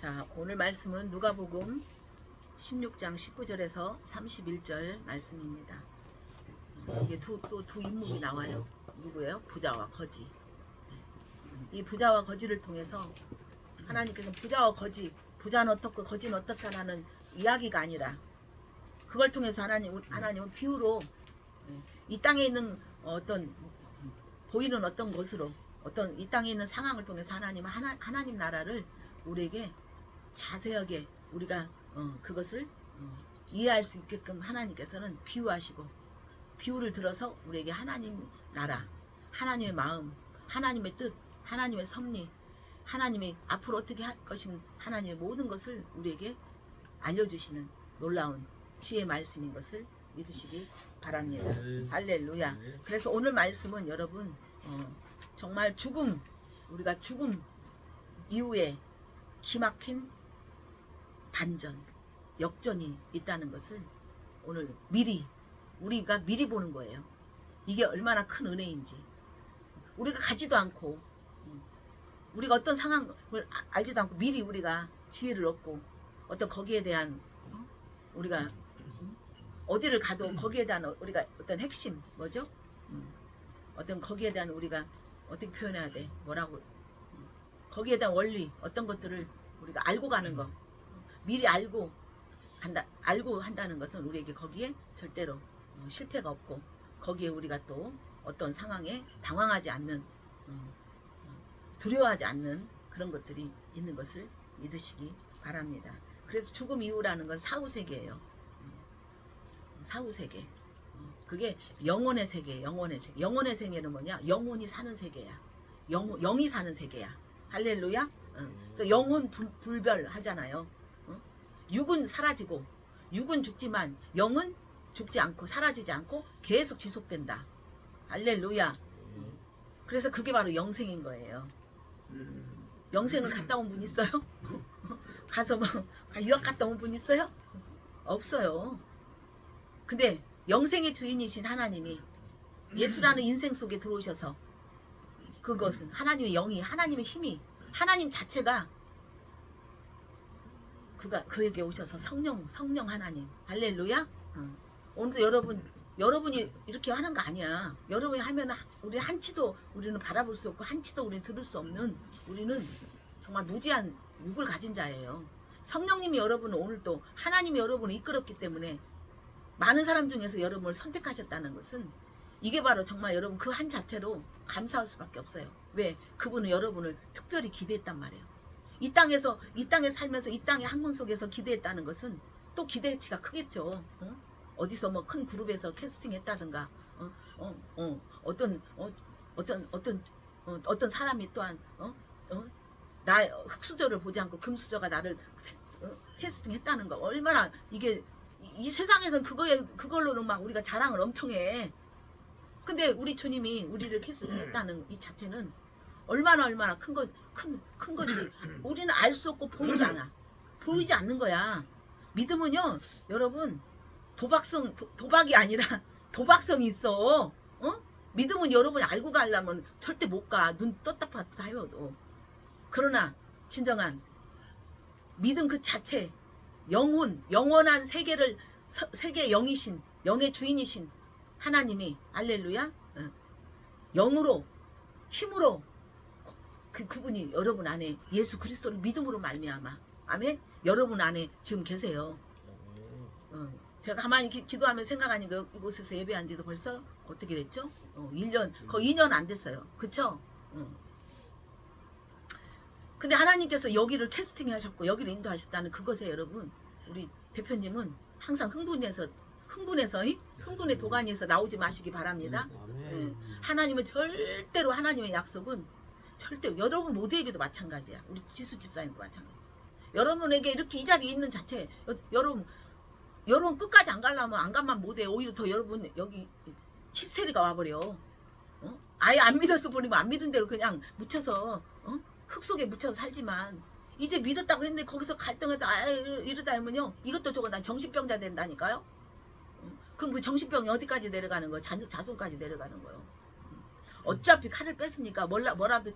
자, 오늘 말씀은 누가복음 16장 19절에서 31절 말씀입니다. 이게 또 두 인물이 나와요. 누구예요? 부자와 거지. 이 부자와 거지를 통해서 하나님께서 부자와 거지, 부자는 어떻고 거지는 어떻다라는 이야기가 아니라 그걸 통해서 하나님은 비유로 이 땅에 있는 어떤 보이는 어떤 것으로 어떤 이 땅에 있는 상황을 통해서 하나님 나라를 우리에게 자세하게 우리가 그것을 이해할 수 있게끔 하나님께서는 비유하시고 비유를 들어서 우리에게 하나님 나라, 하나님의 마음, 하나님의 뜻, 하나님의 섭리, 하나님이 앞으로 어떻게 할 것인 하나님의 모든 것을 우리에게 알려주시는 놀라운 지혜의 말씀인 것을 믿으시기 바랍니다. 할렐루야. 그래서 오늘 말씀은 여러분 정말 우리가 죽음 이후에 기막힌 반전, 역전이 있다는 것을 오늘 우리가 미리 보는 거예요. 이게 얼마나 큰 은혜인지. 우리가 가지도 않고 우리가 어떤 상황을 알지도 않고 미리 우리가 지혜를 얻고 어떤 거기에 대한 우리가 어디를 가도 거기에 대한 우리가 어떤 핵심 뭐죠? 어떤 거기에 대한 우리가 어떻게 표현해야 돼? 뭐라고? 거기에 대한 원리 어떤 것들을 우리가 알고 가는 거 미리 알고 한다는 것은 우리에게 거기에 절대로 실패가 없고 거기에 우리가 또 어떤 상황에 당황하지 않는 두려워하지 않는 그런 것들이 있는 것을 믿으시기 바랍니다. 그래서 죽음 이후라는 건 사후세계예요. 사후세계. 그게 영혼의 세계예요. 영혼의 세계. 영혼의 세계는 뭐냐? 영혼이 사는 세계야. 영이 사는 세계야. 할렐루야. 그래서 영혼 불별 하잖아요. 육은 사라지고 육은 죽지만 영은 죽지 않고 사라지지 않고 계속 지속된다. 할렐루야. 그래서 그게 바로 영생인 거예요. 영생을 갔다 온 분 있어요? 가서 뭐 유학 갔다 온 분 있어요? 없어요. 근데 영생의 주인이신 하나님이 예수라는 인생 속에 들어오셔서 그것은 하나님의 영이 하나님의 힘이 하나님 자체가 그에게 오셔서 성령 하나님 할렐루야. 오늘도 여러분이 이렇게 하는 거 아니야. 여러분이 하면 우리 우리는 바라볼 수 없고 한치도 우리는 들을 수 없는 우리는 정말 무지한 육을 가진 자예요. 성령님이 여러분을 오늘도 하나님이 여러분을 이끌었기 때문에 많은 사람 중에서 여러분을 선택하셨다는 것은 이게 바로 정말 여러분 그 한 자체로 감사할 수밖에 없어요. 왜? 그분은 여러분을 특별히 기대했단 말이에요. 이 땅에 살면서 이 땅의 학문 속에서 기대했다는 것은 또 기대치가 크겠죠. 어디서 뭐 큰 그룹에서 캐스팅했다든가 어떤 사람이 또한 나 흙수저를 보지 않고 금수저가 나를 캐스팅했다는 거 얼마나 이게 이 세상에선 그걸로는 막 우리가 자랑을 엄청 해. 근데 우리 주님이 우리를 캐스팅했다는 이 자체는 얼마나 큰 건지 우리는 알 수 없고 보이지 않는 거야. 믿음은요 여러분 도박이 아니라 도박성이 있어. 믿음은 여러분이 알고 가려면 절대 못 가. 눈 떴다 봤다 해도. 그러나 진정한 믿음 그 자체 영원한 세계의 영이신 영의 주인이신 하나님이 할렐루야 영으로 힘으로 그분이 여러분 안에 예수 그리스도를 믿음으로 말미암아 아멘 여러분 안에 지금 계세요. 제가 가만히 기도하면 생각하니까 이곳에서 예배한 지도 벌써 어떻게 됐죠? 1년 거의 2년 안 됐어요. 그쵸? 근데 하나님께서 여기를 캐스팅 하셨고 여기를 인도하셨다는 그것에 여러분 우리 대표님은 항상 흥분의 도가니에서 나오지 마시기 바랍니다. 하나님은 절대로 하나님의 약속은 절대 여러분 모두에게도 마찬가지야. 우리 지수 집사님도 마찬가지. 여러분에게 이렇게 이 자리에 있는 자체 여러분 끝까지 안 가려면 안 가면 못해. 오히려 더 여러분 여기 히스테리가 와버려. 아예 안 믿어서 버리면 안 믿은 대로 그냥 묻혀서 흙 속에 묻혀서 살지만 이제 믿었다고 했는데 거기서 갈등을 이러다 하면요 이것도 저거 난 정신병자 된다니까요. 그럼 그 정신병이 어디까지 내려가는 거예요? 자손까지 내려가는 거예요. 어차피 칼을 뺐으니까 뭐라도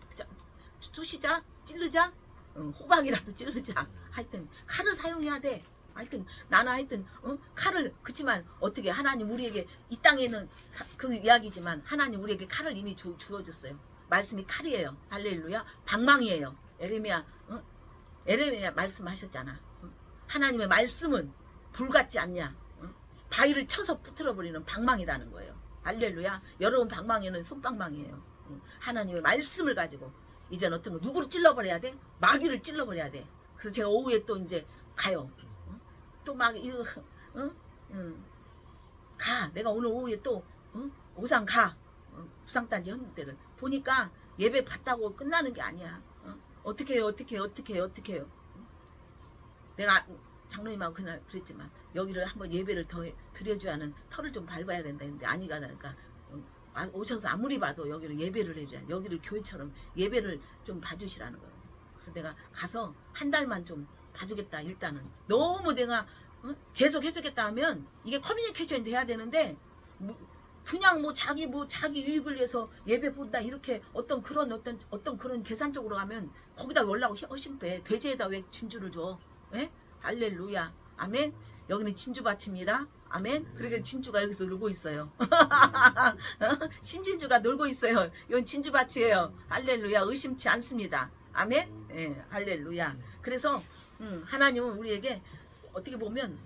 쑤시자 찌르자 호박이라도 찌르자. 하여튼 칼을 사용해야 돼. 하여튼 나는 하여튼 칼을 그치만 어떻게 하나님 우리에게 이 땅에는 그 이야기지만 하나님 우리에게 칼을 이미 주어줬어요. 말씀이 칼이에요. 할렐루야. 방망이에요. 에레미야 말씀하셨잖아. 하나님의 말씀은 불 같지 않냐. 바위를 쳐서 부틀어버리는 방망이라는 거예요. 할렐루야. 여러분 방망이는 손방망이에요. 하나님의 말씀을 가지고 이제는 어떤 거 누구를 찔러버려야 돼? 마귀를 찔러버려야 돼. 그래서 제가 오후에 또 이제 가요. 또 막 이거 가. 내가 오늘 오후에 또 오상 가. 부상단지 헌때를 보니까 예배 받다고 끝나는 게 아니야. 어떻게 해요? 내가 장로님하고 그날 그랬지만 여기를 한번 예배를 더 드려줘야 하는 털을 좀 밟아야 된다 했는데 아니가 나니까 오셔서 아무리 봐도 여기를 예배를 해줘야 여기를 교회처럼 예배를 좀 봐주시라는 거예요. 그래서 내가 가서 한 달만 좀 봐주겠다. 일단은 너무 내가 계속 해주겠다 하면 이게 커뮤니케이션이 돼야 되는데 그냥 자기 유익을 위해서 예배 본다 이렇게 어떤 그런 계산적으로 가면 거기다 원라고 훨씬 빼. 돼지에다 왜 진주를 줘? 예? 할렐루야. 아멘. 여기는 진주밭입니다. 아멘. 그러니까 진주가 여기서 놀고 있어요. 신진주가 놀고 있어요. 이건 진주밭이에요. 할렐루야. 의심치 않습니다. 아멘. 예, 할렐루야. 그래서 하나님은 우리에게 어떻게 보면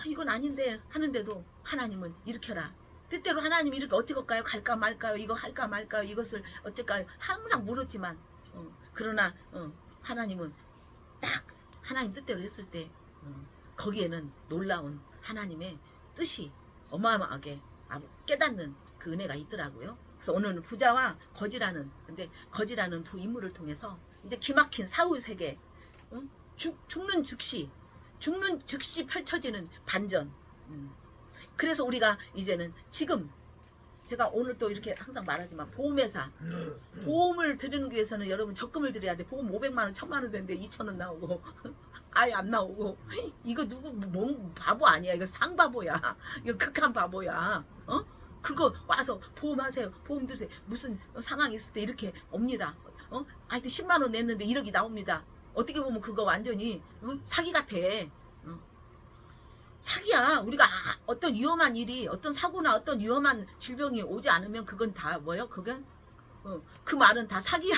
이건 아닌데 하는데도 하나님은 이렇게 해라. 때때로 하나님이 이렇게 어떻게 할까요? 갈까 말까요? 이거 할까 말까요? 이것을 어쩔까요? 항상 물었지만 그러나 하나님은 딱 하나님 뜻대로 했을 때 거기에는 놀라운 하나님의 뜻이 어마어마하게 깨닫는 그 은혜가 있더라고요. 그래서 오늘은 부자와 거지라는 두 인물을 통해서 이제 기막힌 사후 세계 죽는 즉시 펼쳐지는 반전. 그래서 우리가 이제는 지금 제가 오늘 또 이렇게 항상 말하지만 보험회사 보험을 드리는 게 위해서는 여러분 적금을 드려야 돼. 보험 500만원 1000만원 되는데 2000원 나오고 아예 안 나오고 이거 누구 뭔 바보 아니야. 이거 상바보야. 이거 극한 바보야. 그거 와서 보험하세요. 보험 드세요. 무슨 상황이 있을 때 이렇게 옵니다. 하여튼 10만원 냈는데 1억이 나옵니다. 어떻게 보면 그거 완전히 사기 같아. 사기야. 우리가 어떤 위험한 일이 어떤 사고나 어떤 위험한 질병이 오지 않으면 그건 다 뭐예요? 그건 그 말은 다 사기야.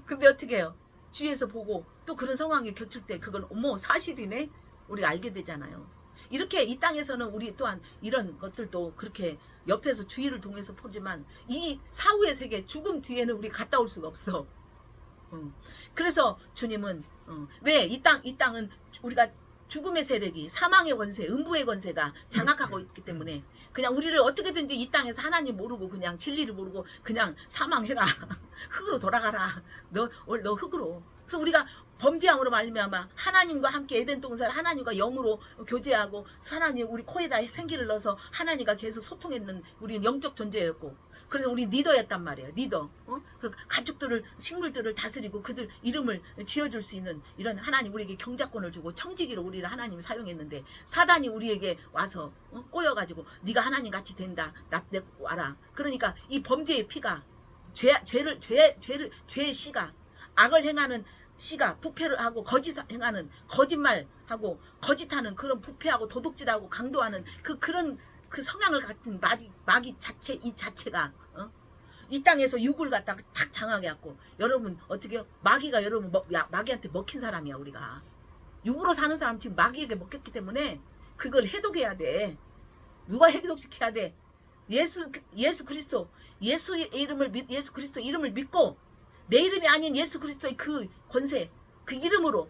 근데 어떻게 해요? 주위에서 보고 또 그런 상황이 겹칠 때 그건 어머 사실이네? 우리가 알게 되잖아요. 이렇게 이 땅에서는 우리 또한 이런 것들도 그렇게 옆에서 주의를 통해서 보지만 이 사후의 세계 죽음 뒤에는 우리 갔다 올 수가 없어. 그래서 주님은 왜 이 땅은 우리가 죽음의 세력이 사망의 권세, 음부의 권세가 장악하고 있기 때문에 그냥 우리를 어떻게든지 이 땅에서 하나님 모르고 그냥 진리를 모르고 그냥 사망해라. 흙으로 돌아가라. 너 흙으로. 그래서 우리가 범죄함으로 말미암아 하나님과 함께 에덴 동산 하나님과 영으로 교제하고 하나님 우리 코에다 생기를 넣어서 하나님과 계속 소통했는 우리는 영적 존재였고 그래서 우리 리더였단 말이에요. 리더. 그 가축들을 식물들을 다스리고 그들 이름을 지어줄 수 있는 이런 하나님 우리에게 경작권을 주고 청지기로 우리를 하나님이 사용했는데 사단이 우리에게 와서 꼬여가지고 네가 하나님 같이 된다. 내 와라. 그러니까 이 범죄의 피가 죄의 씨가 악을 행하는 씨가 부패를 하고 거짓 행하는 거짓말하고 거짓하는 그런 부패하고 도둑질하고 강도하는 그런 그 성향을 갖춘 마귀 자체 이 자체가 이 땅에서 육을 갖다가 탁 장하게 갖고 여러분 어떻게요? 마귀가 여러분 마귀한테 먹힌 사람이야. 우리가 육으로 사는 사람 지금 마귀에게 먹혔기 때문에 그걸 해독해야 돼. 누가 해독시켜야 돼? 예수 그리스도 예수 그리스도 이름을 믿고 내 이름이 아닌 예수 그리스도의 그 권세 그 이름으로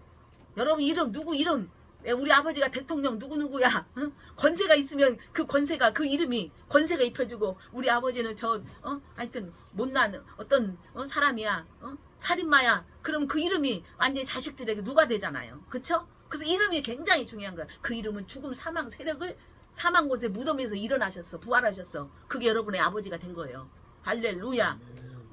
여러분 이름 누구 이름 우리 아버지가 대통령 누구누구야. 권세가 있으면 그 권세가 그 이름이 권세가 입혀주고 우리 아버지는 하여튼 못난 어떤 사람이야. 살인마야. 그럼 그 이름이 완전히 자식들에게 누가 되잖아요. 그쵸? 그래서 이름이 굉장히 중요한 거야. 그 이름은 죽음 사망 세력을 사망 곳에 무덤에서 일어나셨어. 부활하셨어. 그게 여러분의 아버지가 된 거예요. 할렐루야.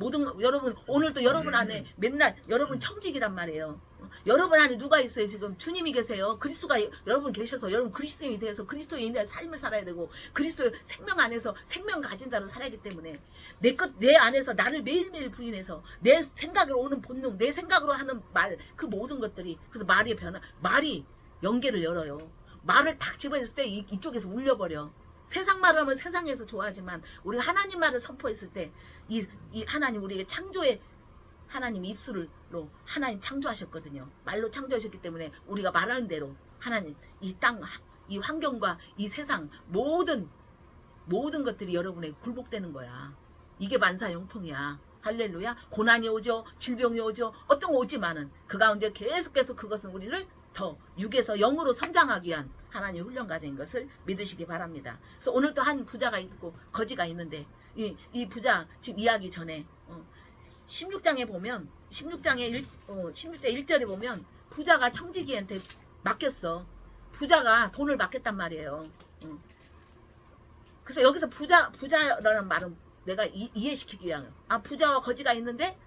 모든 여러분 오늘도 여러분 안에 맨날 여러분 청직이란 말이에요. 여러분 안에 누가 있어요? 지금 주님이 계세요. 그리스도가 여러분 계셔서 여러분 그리스도인이 돼서 그리스도인의 삶을 살아야 되고 그리스도의 생명 안에서 생명 가진 자로 살아야 하기 때문에 내 안에서 나를 매일매일 부인해서 내 생각으로 오는 본능, 내 생각으로 하는 말, 그 모든 것들이 그래서 말이 연계를 열어요. 말을 탁 집어냈을 때 이쪽에서 울려버려. 세상 말을 하면 세상에서 좋아하지만 우리가 하나님 말을 선포했을 때 이 하나님 우리에게 창조의 하나님 입술로 하나님 창조하셨거든요. 말로 창조하셨기 때문에 우리가 말하는 대로 하나님 이 땅, 이 환경과 이 세상 모든 것들이 여러분에게 굴복되는 거야. 이게 만사형통이야. 할렐루야. 고난이 오죠. 질병이 오죠. 어떤 거 오지만은 그 가운데 계속해서 그것은 우리를 더 육에서 영으로 성장하기 위한 하나님의 훈련 과정인 것을 믿으시기 바랍니다. 그래서 오늘 또 한 부자가 있고 거지가 있는데 이 부자 지금 이야기 전에 16장에 보면 16장 1절에 보면 부자가 청지기한테 맡겼어. 부자가 돈을 맡겼단 말이에요. 그래서 여기서 부자라는 말은 내가 이해시키기 위한 부자와 거지가 있는데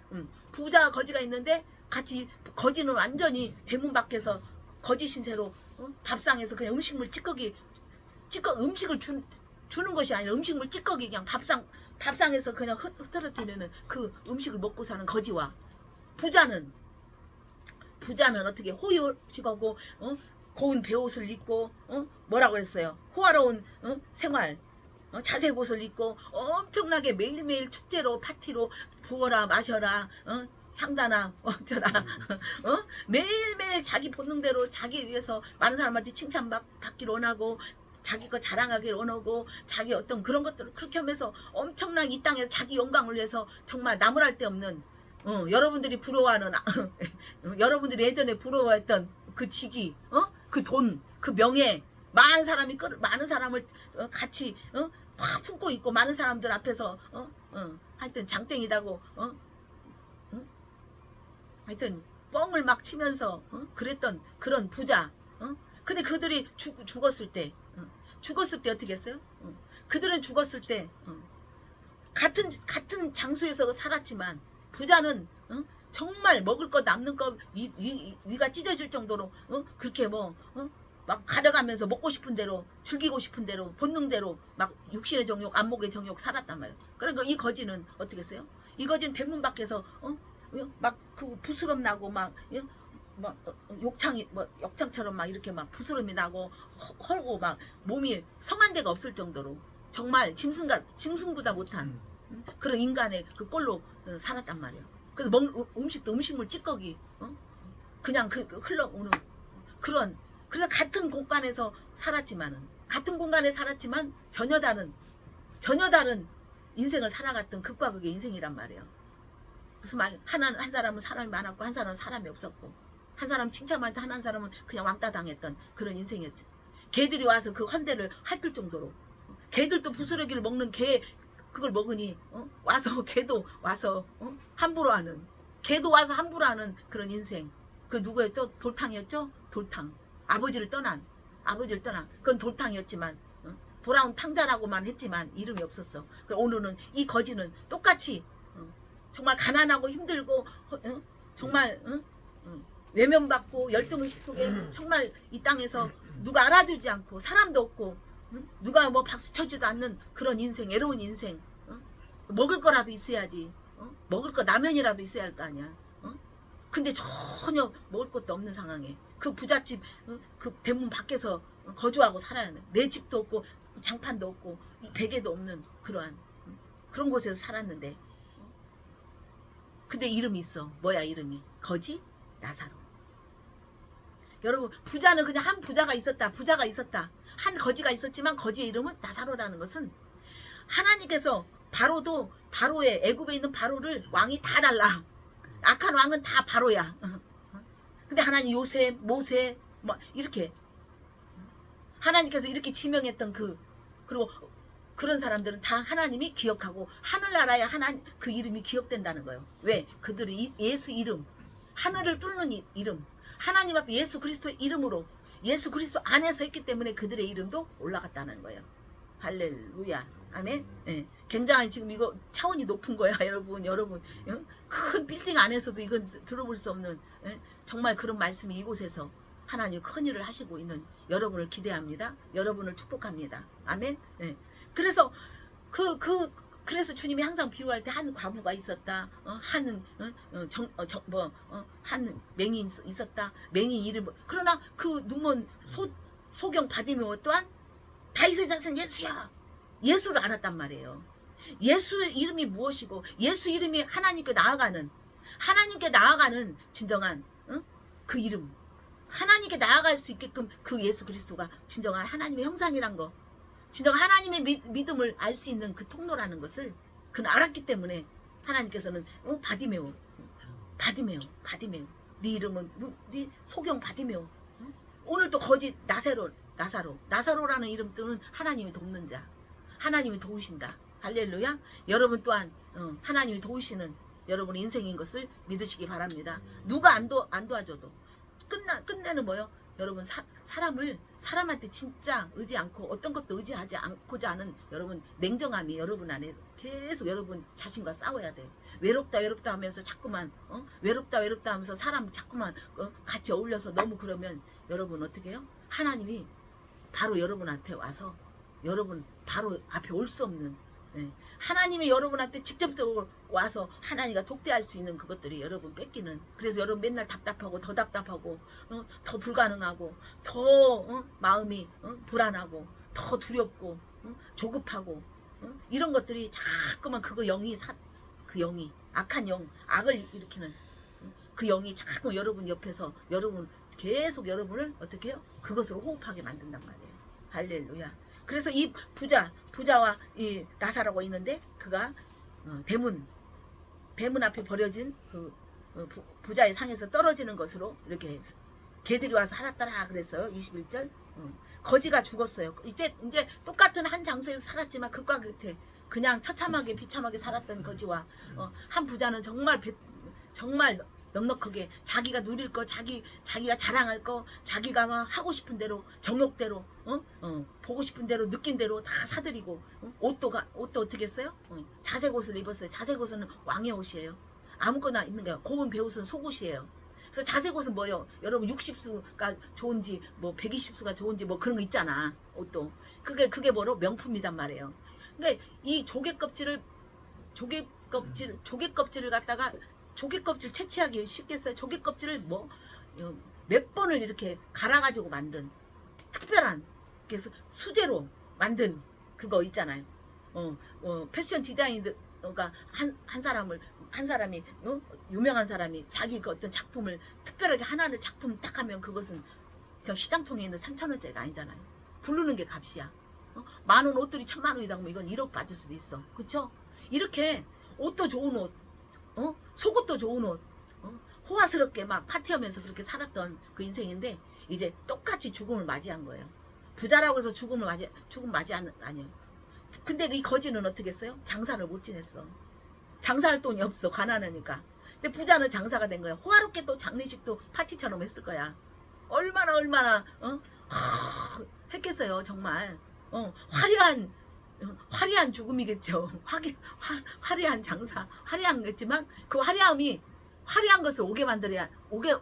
부자와 거지가 있는데 같이 거지는 완전히 대문 밖에서 거짓인 채로 밥상에서 그냥 음식물 음식을 주는 것이 아니라 음식물 찌꺼기 그냥 밥상에서 그냥 흐트러뜨리는 그 음식을 먹고 사는 거지와 부자는 어떻게 호의직하고 고운 배옷을 입고 뭐라고 그랬어요? 호화로운 생활 자색 옷을 입고 엄청나게 매일매일 축제로 파티로 부어라 마셔라 향단아 어쩌라 매일매일 자기 본능대로 자기 위해서 많은 사람한테 칭찬받기를 원하고 자기 거 자랑하기를 원하고 자기 어떤 그런 것들을 그렇게 하면서 엄청나게 이 땅에서 자기 영광을 위해서 정말 나무랄 데 없는 여러분들이 부러워하는 여러분들이 예전에 부러워했던 그 직위 그 돈 그 명예 많은 사람을 같이 팍 품고 있고 많은 사람들 앞에서 하여튼 장땡이다고 하여튼 뻥을 막 치면서 그랬던 그런 부자 근데 그들이 죽었을 때 어떻게 했어요? 그들은 죽었을 때 같은 장소에서 살았지만 부자는 정말 먹을 거 남는 거 위가 찢어질 정도로 그렇게 막 가려가면서 먹고 싶은 대로 즐기고 싶은 대로 본능대로 막 육신의 정욕 안목의 정욕 살았단 말이에요. 그러니까 이 거지는 어떻게 했어요? 이 거지는 대문 밖에서 막 그 부스럼 나고 막 역창처럼 막 이렇게 막 부스럼이 나고 헐고 막 몸이 성한 데가 없을 정도로 정말 짐승보다 못한 그런 인간의 그 꼴로 살았단 말이에요. 그래서 음식도 음식물 찌꺼기 그냥 흘러오는 그런 그래서 같은 공간에서 살았지만 전혀 다른 인생을 살아갔던 극과 극의 인생이란 말이에요. 무슨 말 한 사람은 사람이 많았고 한 사람은 사람이 없었고 한 사람 칭찬받을 한 사람은 그냥 왕따 당했던 그런 인생이었죠. 개들이 와서 그 헌대를 핥을 정도로 개들도 부스러기를 먹는 개 그걸 먹으니 개도 와서 함부로 하는 그런 인생. 그 누구였죠? 돌탕이었죠? 돌탕. 아버지를 떠난 그건 돌탕이었지만 돌아온 탕자라고만 했지만 이름이 없었어. 오늘은 이 거지는 똑같이 정말 가난하고 힘들고 정말 외면받고 열등의식 속에 정말 이 땅에서 누가 알아주지 않고 사람도 없고 누가 뭐 박수 쳐주지도 않는 그런 인생, 외로운 인생. 먹을 거라도 있어야지. 먹을 거 라면이라도 있어야 할 거 아니야. 근데 전혀 먹을 것도 없는 상황에 그 부잣집 그 대문 밖에서 거주하고 살아야 돼. 내 집도 없고 장판도 없고 베개도 없는 그런 곳에서 살았는데 근데 이름이 있어. 뭐야 이름이? 거지? 나사로. 여러분 부자는 그냥 한 부자가 있었다. 한 거지가 있었지만 거지의 이름은 나사로라는 것은 하나님께서 바로의 애굽에 있는 바로를 왕이 다 달라. 악한 왕은 다 바로야. 근데 하나님 요셉, 모세 뭐 이렇게 하나님께서 이렇게 지명했던 그리고 그런 사람들은 다 하나님이 기억하고 하늘나라에 하나님 그 이름이 기억된다는 거예요. 왜? 그들이 예수 이름 하늘을 뚫는 이름 하나님 앞에 예수 그리스도의 이름으로 예수 그리스도 안에서 했기 때문에 그들의 이름도 올라갔다는 거예요. 할렐루야. 아멘. 예. 굉장히 지금 이거 차원이 높은 거야, 여러분. 큰 빌딩 안에서도 이건 들어볼 수 없는, 예? 정말 그런 말씀이 이곳에서 하나님 큰 일을 하시고 있는 여러분을 기대합니다. 여러분을 축복합니다. 아멘. 예. 그래서 그래서 주님이 항상 비유할 때 한 과부가 있었다. 한 맹인 있었다. 맹인 이름. 그러나 그 눈먼 소경 바디메오 또한 다윗의 자손 예수야. 예수를 알았단 말이에요. 예수 이름이 무엇이고 예수 이름이 하나님께 나아가는 진정한 그 이름. 하나님께 나아갈 수 있게끔 그 예수 그리스도가 진정한 하나님의 형상이란 거. 진정 하나님의 믿음을 알 수 있는 그 통로라는 것을 그는 알았기 때문에 하나님께서는 바디메오 네 이름은 네 소경 바디메오. 오늘 또 거짓 나사로라는 이름 뜻은 하나님이 돕는 자, 하나님이 도우신다. 할렐루야. 여러분 또한 하나님이 도우시는 여러분의 인생인 것을 믿으시기 바랍니다. 누가 안 도와줘도 끝내는 뭐요? 여러분 사람한테 진짜 의지 않고 어떤 것도 의지하지 않고자 하는 여러분 냉정함이 여러분 안에 계속 여러분 자신과 싸워야 돼. 외롭다 하면서 자꾸만 외롭다 하면서 사람 자꾸만 같이 어울려서 너무 그러면 여러분 어떻게 해요? 하나님이 바로 여러분한테 와서 여러분 바로 앞에 올 수 없는, 하나님이 여러분한테 직접적으로 와서 하나님과 독대할 수 있는 그것들이 여러분 뺏기는. 그래서 여러분 맨날 답답하고 더 답답하고 더 불가능하고 더 마음이 불안하고 더 두렵고 조급하고 이런 것들이 자꾸만 그 영이 악한 영, 악을 일으키는 그 영이 자꾸 여러분 옆에서 여러분 계속 여러분을 어떻게 해요? 그것으로 호흡하게 만든단 말이에요. 할렐루야. 그래서 이 부자와 이 나사로가 있는데 그가 대문 앞에 버려진 그 부자의 상에서 떨어지는 것으로 이렇게 개들이 와서 살았더라 그랬어요. 21절. 거지가 죽었어요. 이제 똑같은 한 장소에서 살았지만 극과 극해 그냥 처참하게 비참하게 살았던 거지와 한 부자는 정말 넉넉하게 자기가 누릴 거, 자기가 자랑할 거, 자기가 막 하고 싶은 대로 정욕대로 보고 싶은 대로 느낀 대로 다 사들이고 옷도 어떻게 했어요? 자색 옷을 입었어요. 자색 옷은 왕의 옷이에요. 아무거나 입는 거예요. 고운 배옷은 속옷이에요. 그래서 자색 옷은 뭐예요? 여러분 60수가 좋은지 뭐 120수가 좋은지 뭐 그런 거 있잖아. 옷도 그게 뭐로 명품이단 말이에요. 그러니까 이 조개 껍질을 갖다가 조개 껍질 채취하기 쉽겠어요? 조개 껍질을 몇 번을 이렇게 갈아가지고 만든 특별한, 그래서 수제로 만든 그거 있잖아요. 패션 디자이너가 한 사람이 유명한 사람이 자기 그 어떤 작품을 특별하게 하나를 작품 딱 하면 그것은 그냥 시장통에 있는 3,000원짜리가 아니잖아요. 부르는 게 값이야. 만원 옷들이 1,000만 원이다 그러면 이건 1억 받을 수도 있어. 그쵸? 이렇게 옷도 좋은 옷, 속옷도 좋은 옷, 호화스럽게 막 파티하면서 그렇게 살았던 그 인생인데 이제 똑같이 죽음을 맞이한 거예요. 부자라고 해서 죽음 아니에요. 근데 이 거지는 어떻게 했어요? 장사를 못 지냈어. 장사할 돈이 없어. 가난하니까. 근데 부자는 장사가 된 거야. 호화롭게 또 장례식도 파티처럼 했을 거야. 얼마나 했겠어요. 정말 화려한 죽음이겠죠. 화려한 장사, 화려한 거겠지만 그 화려한 것을 오게 만들어야 오게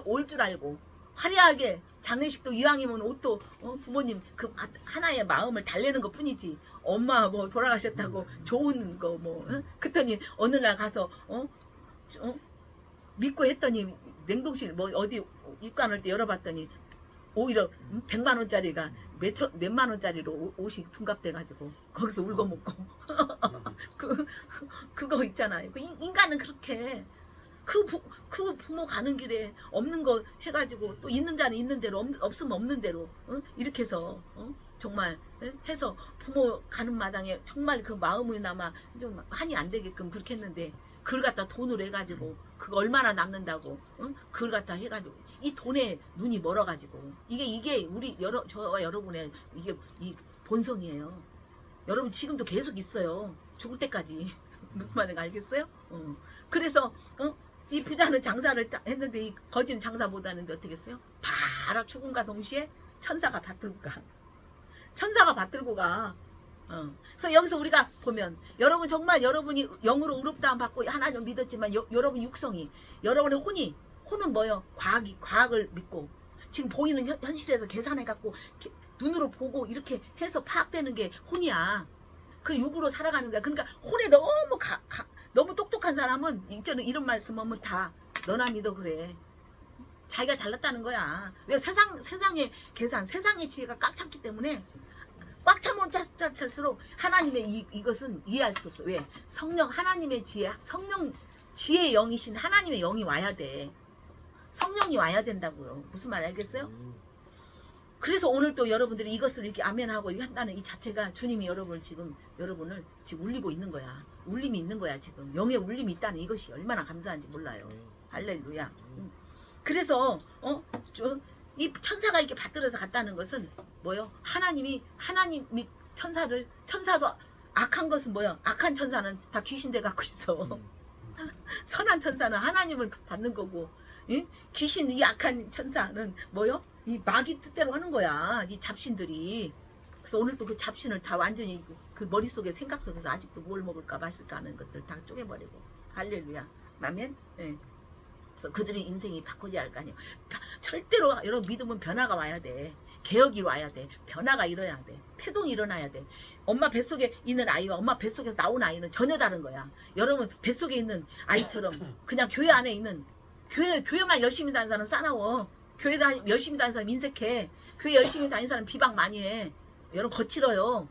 올 줄 알고 화려하게 장례식도 이왕이면 옷도 부모님 그 하나의 마음을 달래는 것 뿐이지 엄마 뭐 돌아가셨다고 좋은 거 그랬더니 어느 날 가서 믿고 했더니 냉동실 뭐 어디 입관할 때 열어봤더니 오히려 100만 원짜리가 몇만 원짜리로 옷이 둔갑돼가지고 거기서 울고 먹고 그거 있잖아요. 인간은 그렇게 그 부모 가는 길에 없는 거 해가지고 또 있는 자는 있는 대로 없으면 없는 대로 이렇게 해서 정말 해서 부모 가는 마당에 정말 그 마음이나마 좀 한이 안 되게끔 그렇게 했는데 그걸 갖다 돈으로 해가지고 그거 얼마나 남는다고 그걸 갖다 해가지고 이 돈에 눈이 멀어가지고 이게 우리 저와 여러분의 이게 이 본성이에요. 여러분 지금도 계속 있어요. 죽을 때까지. 무슨 말인지 알겠어요? 그래서 이 부자는 장사를 했는데 이 거지는 장사 못하는데 어떻게 했어요? 바로 죽음과 동시에 천사가 받들고 가. 그래서 여기서 우리가 보면 여러분 정말 여러분이 영으로 의롭다함 받고 하나님 믿었지만 여러분 육성이 여러분의 혼은 뭐요? 과학을 믿고 지금 보이는 현실에서 계산해 갖고 눈으로 보고 이렇게 해서 파악되는 게 혼이야. 그 육으로 살아가는 거야. 그러니까 혼에 너무 똑똑한 사람은 이제는 이런 말씀 하면 다 너나 믿어 그래. 자기가 잘났다는 거야. 왜 세상의 계산, 세상의 지혜가 꽉 찼기 때문에 꽉 차면 찰수록 하나님의 이것은 이해할 수 없어. 왜? 성령 하나님의 성령 지혜의 영이신 하나님의 영이 와야 돼. 성령이 와야 된다고요. 무슨 말 알겠어요? 그래서 오늘 또 여러분들이 이것을 이렇게 아멘하고 한다는 이 자체가 주님이 여러분을 지금 울리고 있는 거야. 울림이 있는 거야 지금. 영의 울림이 있다는 이것이 얼마나 감사한지 몰라요. 할렐루야. 그래서 이 천사가 이렇게 받들어서 갔다는 것은 뭐요? 하나님이 천사도 악한 것은 뭐요? 악한 천사는 다 귀신 돼 갖고 있어. 선한 천사는 하나님을 받는 거고, 귀신 이 악한 천사는 뭐요? 이 마귀 뜻대로 하는 거야. 이 잡신들이. 그래서 오늘 또 그 잡신을 다 완전히 그 머릿속에 생각 속에서 아직도 뭘 먹을까 마실까 하는 것들 다 쪼개버리고. 할렐루야. 아멘. 예. 그래서 그들의 인생이 바꿔져야 할 거 아니에요. 절대로 여러분 믿으면 변화가 와야 돼. 개혁이 와야 돼. 변화가 일어나야 돼. 태동이 일어나야 돼. 엄마 뱃속에 있는 아이와 엄마 뱃속에서 나온 아이는 전혀 다른 거야. 여러분 뱃속에 있는 아이처럼 그냥 교회 안에 있는 교회만 열심히 다니는 사람 싸나워. 교회 열심히 다니는 사람 인색해. 교회 열심히 다니는 사람 비방 많이 해. 여러분 거칠어요.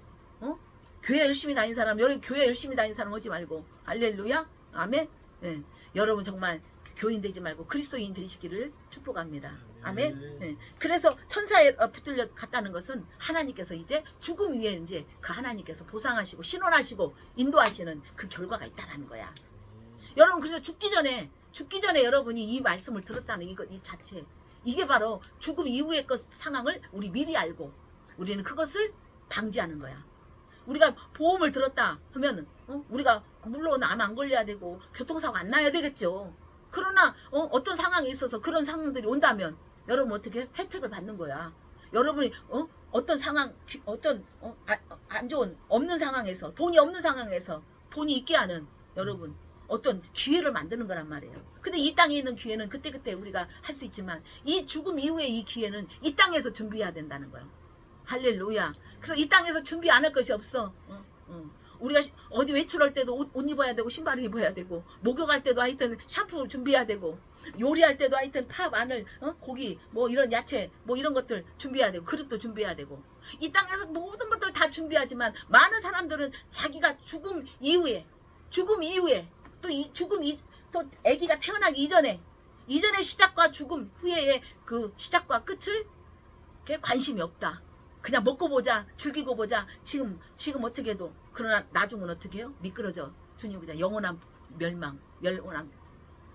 교회 열심히 다니는 사람, 여러분 교회 열심히 다니는 사람 오지 말고. 할렐루야. 아멘. 네. 여러분 정말 교인 되지 말고 그리스도인 되시기를 축복합니다. 아멘. 네. 그래서 천사에 붙들려 갔다는 것은 하나님께서 이제 죽음 위에 이제 그 하나님께서 보상하시고 신원하시고 인도하시는 그 결과가 있다라는 거야. 여러분 그래서 죽기 전에 여러분이 이 말씀을 들었다는 이 자체, 이게 바로 죽음 이후의 상황을 우리 미리 알고 우리는 그것을 방지하는 거야. 우리가 보험을 들었다 하면 우리가 물론 암 안 걸려야 되고 교통사고 안 나야 되겠죠. 그러나 어떤 상황에 있어서 그런 상황들이 온다면 여러분 어떻게 혜택을 받는 거야. 여러분이 어떤 상황 안 좋은 없는 상황에서 돈이 없는 상황에서 돈이 있게 하는 여러분 어떤 기회를 만드는 거란 말이에요. 근데 이 땅에 있는 기회는 그때그때 우리가 할 수 있지만 이 죽음 이후의 이 기회는 이 땅에서 준비해야 된다는 거예요. 할렐루야. 그래서 이 땅에서 준비 안 할 것이 없어. 우리가 어디 외출할 때도 옷 입어야 되고 신발을 입어야 되고 목욕할 때도 하여튼 샴푸 준비해야 되고 요리할 때도 하여튼 파, 마늘, 고기 뭐 이런 야채 뭐 이런 것들 준비해야 되고 그릇도 준비해야 되고 이 땅에서 모든 것들 다 준비하지만 많은 사람들은 자기가 죽음 이후에 또 또 아기가 태어나기 이전에 시작과 죽음 후에의 그 시작과 끝을 관심이 없다. 그냥 먹고 보자, 즐기고 보자. 지금 어떻게 해도 그러나 나중은 어떻게 해요? 미끄러져. 주님 그냥 영원한 멸망.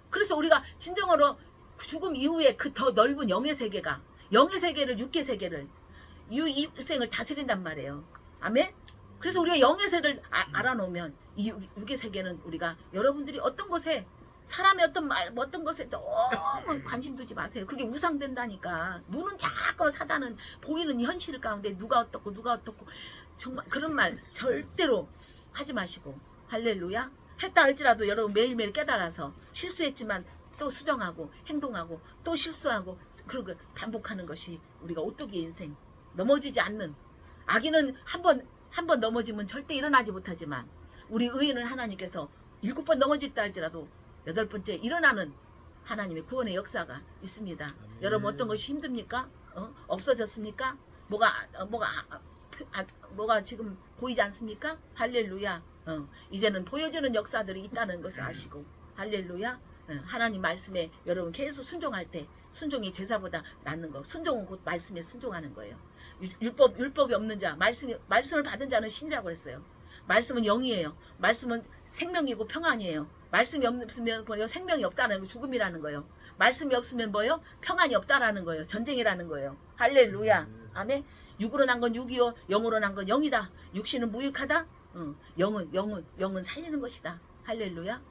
그래서 우리가 진정으로 죽음 이후에 그 더 넓은 영의 세계를 육의 세계를 이 일생을 다스린단 말이에요. 아멘. 그래서 우리가 영의 세계를 알아놓으면 이 육의 세계는 우리가 여러분들이 어떤 곳에 사람의 어떤 것에 너무 관심 두지 마세요. 그게 우상된다니까. 눈은 자꾸 사단은 보이는 현실 가운데 누가 어떻고 정말 그런 말 절대로 하지 마시고. 할렐루야. 했다 할지라도 여러분 매일매일 깨달아서 실수했지만 또 수정하고 행동하고 또 실수하고 그러고 반복하는 것이 우리가 오뚜기 인생. 넘어지지 않는 악인은 한 번 넘어지면 절대 일어나지 못하지만 우리 의인은 하나님께서 7번 넘어질다 할지라도 8번째 일어나는 하나님의 구원의 역사가 있습니다. 여러분 어떤 것이 힘듭니까? 없어졌습니까? 뭐가 지금 보이지 않습니까? 할렐루야. 이제는 보여지는 역사들이 있다는 것을 아시고 할렐루야. 하나님 말씀에 여러분 계속 순종할 때 순종이 제사보다 낫는 거. 순종은 곧 말씀에 순종하는 거예요. 율법이 없는 자, 말씀을 받은 자는 신이라고 했어요. 말씀은 영이에요. 말씀은 생명이고 평안이에요. 말씀이 없으면 뭐요? 생명이 없다는 거, 죽음이라는 거예요. 말씀이 없으면 뭐요? 평안이 없다라는 거예요. 전쟁이라는 거예요. 할렐루야. 아멘. 육으로 난 건 육이요, 영으로 난 건 영이다. 육신은 무익하다. 영은 살리는 것이다. 할렐루야.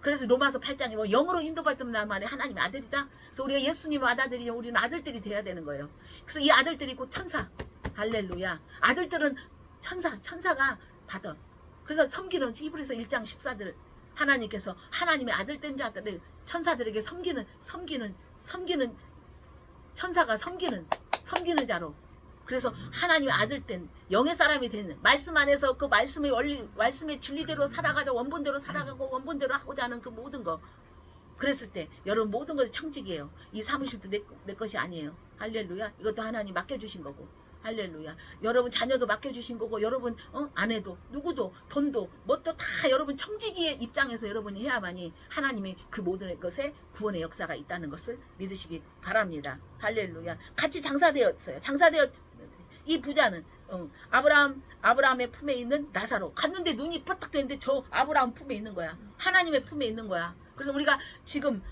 그래서 로마서 8장에 뭐 영으로 인도받는 말에 하나님의 아들이다. 그래서 우리가 예수님의 아들들이 우리는 아들들이 돼야 되는 거예요. 그래서 이 아들들이 곧 천사. 할렐루야. 아들들은 천사가 받아. 그래서 섬기는 히브리서 1장 14절 하나님께서 하나님의 아들 된 자들을 천사들에게 섬기는 천사가 섬기는 자로. 그래서 하나님의 아들 된 영의 사람이 되는 말씀 안에서 그 말씀의 원리, 말씀의 진리대로 살아가자, 원본대로 살아가고 원본대로 하고자 하는 그 모든 거. 그랬을 때 여러분 모든 것이 청직이에요. 이 사무실도 내 것이 아니에요. 할렐루야. 이것도 하나님 맡겨주신 거고. 할렐루야. 여러분 자녀도 맡겨주신 거고, 여러분 아내도 누구도 돈도 뭣도 다 여러분 청지기의 입장에서 여러분이 해야만이 하나님의 그 모든 것에 구원의 역사가 있다는 것을 믿으시기 바랍니다. 할렐루야. 같이 장사되었어요. 이 부자는 아브라함의 품에 있는 나사로 갔는데 눈이 뻗딱 되는데 저 아브라함 품에 있는 거야. 하나님의 품에 있는 거야. 그래서 우리가 지금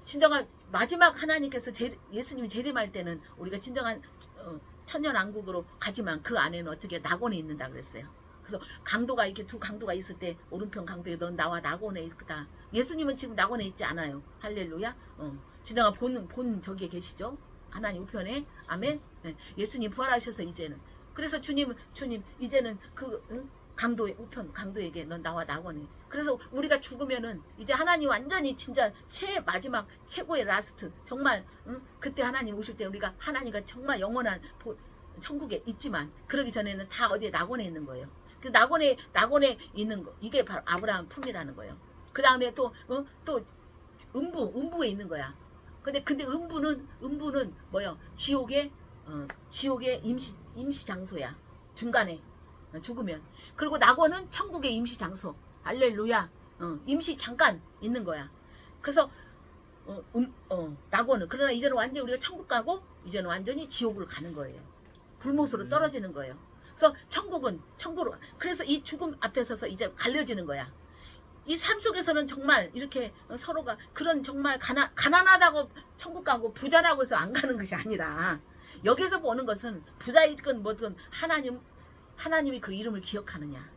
진정한 마지막 하나님께서 예수님이 재림할 때는 우리가 진정한 천년왕국으로 가지만 그 안에는 어떻게 낙원에 있는다 그랬어요. 그래서 강도가 이렇게 두 강도가 있을 때 오른편 강도에 넌 나와 낙원에 있다. 예수님은 지금 낙원에 있지 않아요. 할렐루야. 진정한 본 저기에 계시죠. 하나님 우편에. 아멘. 네. 예수님 부활하셔서 이제는. 그래서 주님 이제는 그 강도의 우편 강도에게 넌 나와 낙원에. 그래서 우리가 죽으면은 이제 하나님 완전히 진짜 마지막 최고의 라스트 정말 그때 하나님 오실 때 우리가 하나님과 정말 영원한 천국에 있지만 그러기 전에는 다 어디에 낙원에 있는 거예요. 그 낙원에 있는 거 이게 바로 아브라함 품이라는 거예요. 그 다음에 또 음부에 있는 거야. 근데 음부는 뭐요? 지옥의 임시 장소야. 중간에 죽으면. 그리고 낙원은 천국의 임시 장소. 할렐루야. 임시 잠깐 있는 거야. 그래서 낙원은 그러나 이제는 완전히 우리가 천국 가고 이제는 완전히 지옥으로 가는 거예요. 불못으로 떨어지는 거예요. 그래서 천국은 천국으로. 그래서 이 죽음 앞에 서서 이제 갈려지는 거야. 이 삶 속에서는 정말 이렇게 서로가 그런 정말 가난하다고 천국 가고 부자라고 해서 안 가는 것이 아니라 여기서 보는 것은 부자이건 뭐든 하나님이 그 이름을 기억하느냐.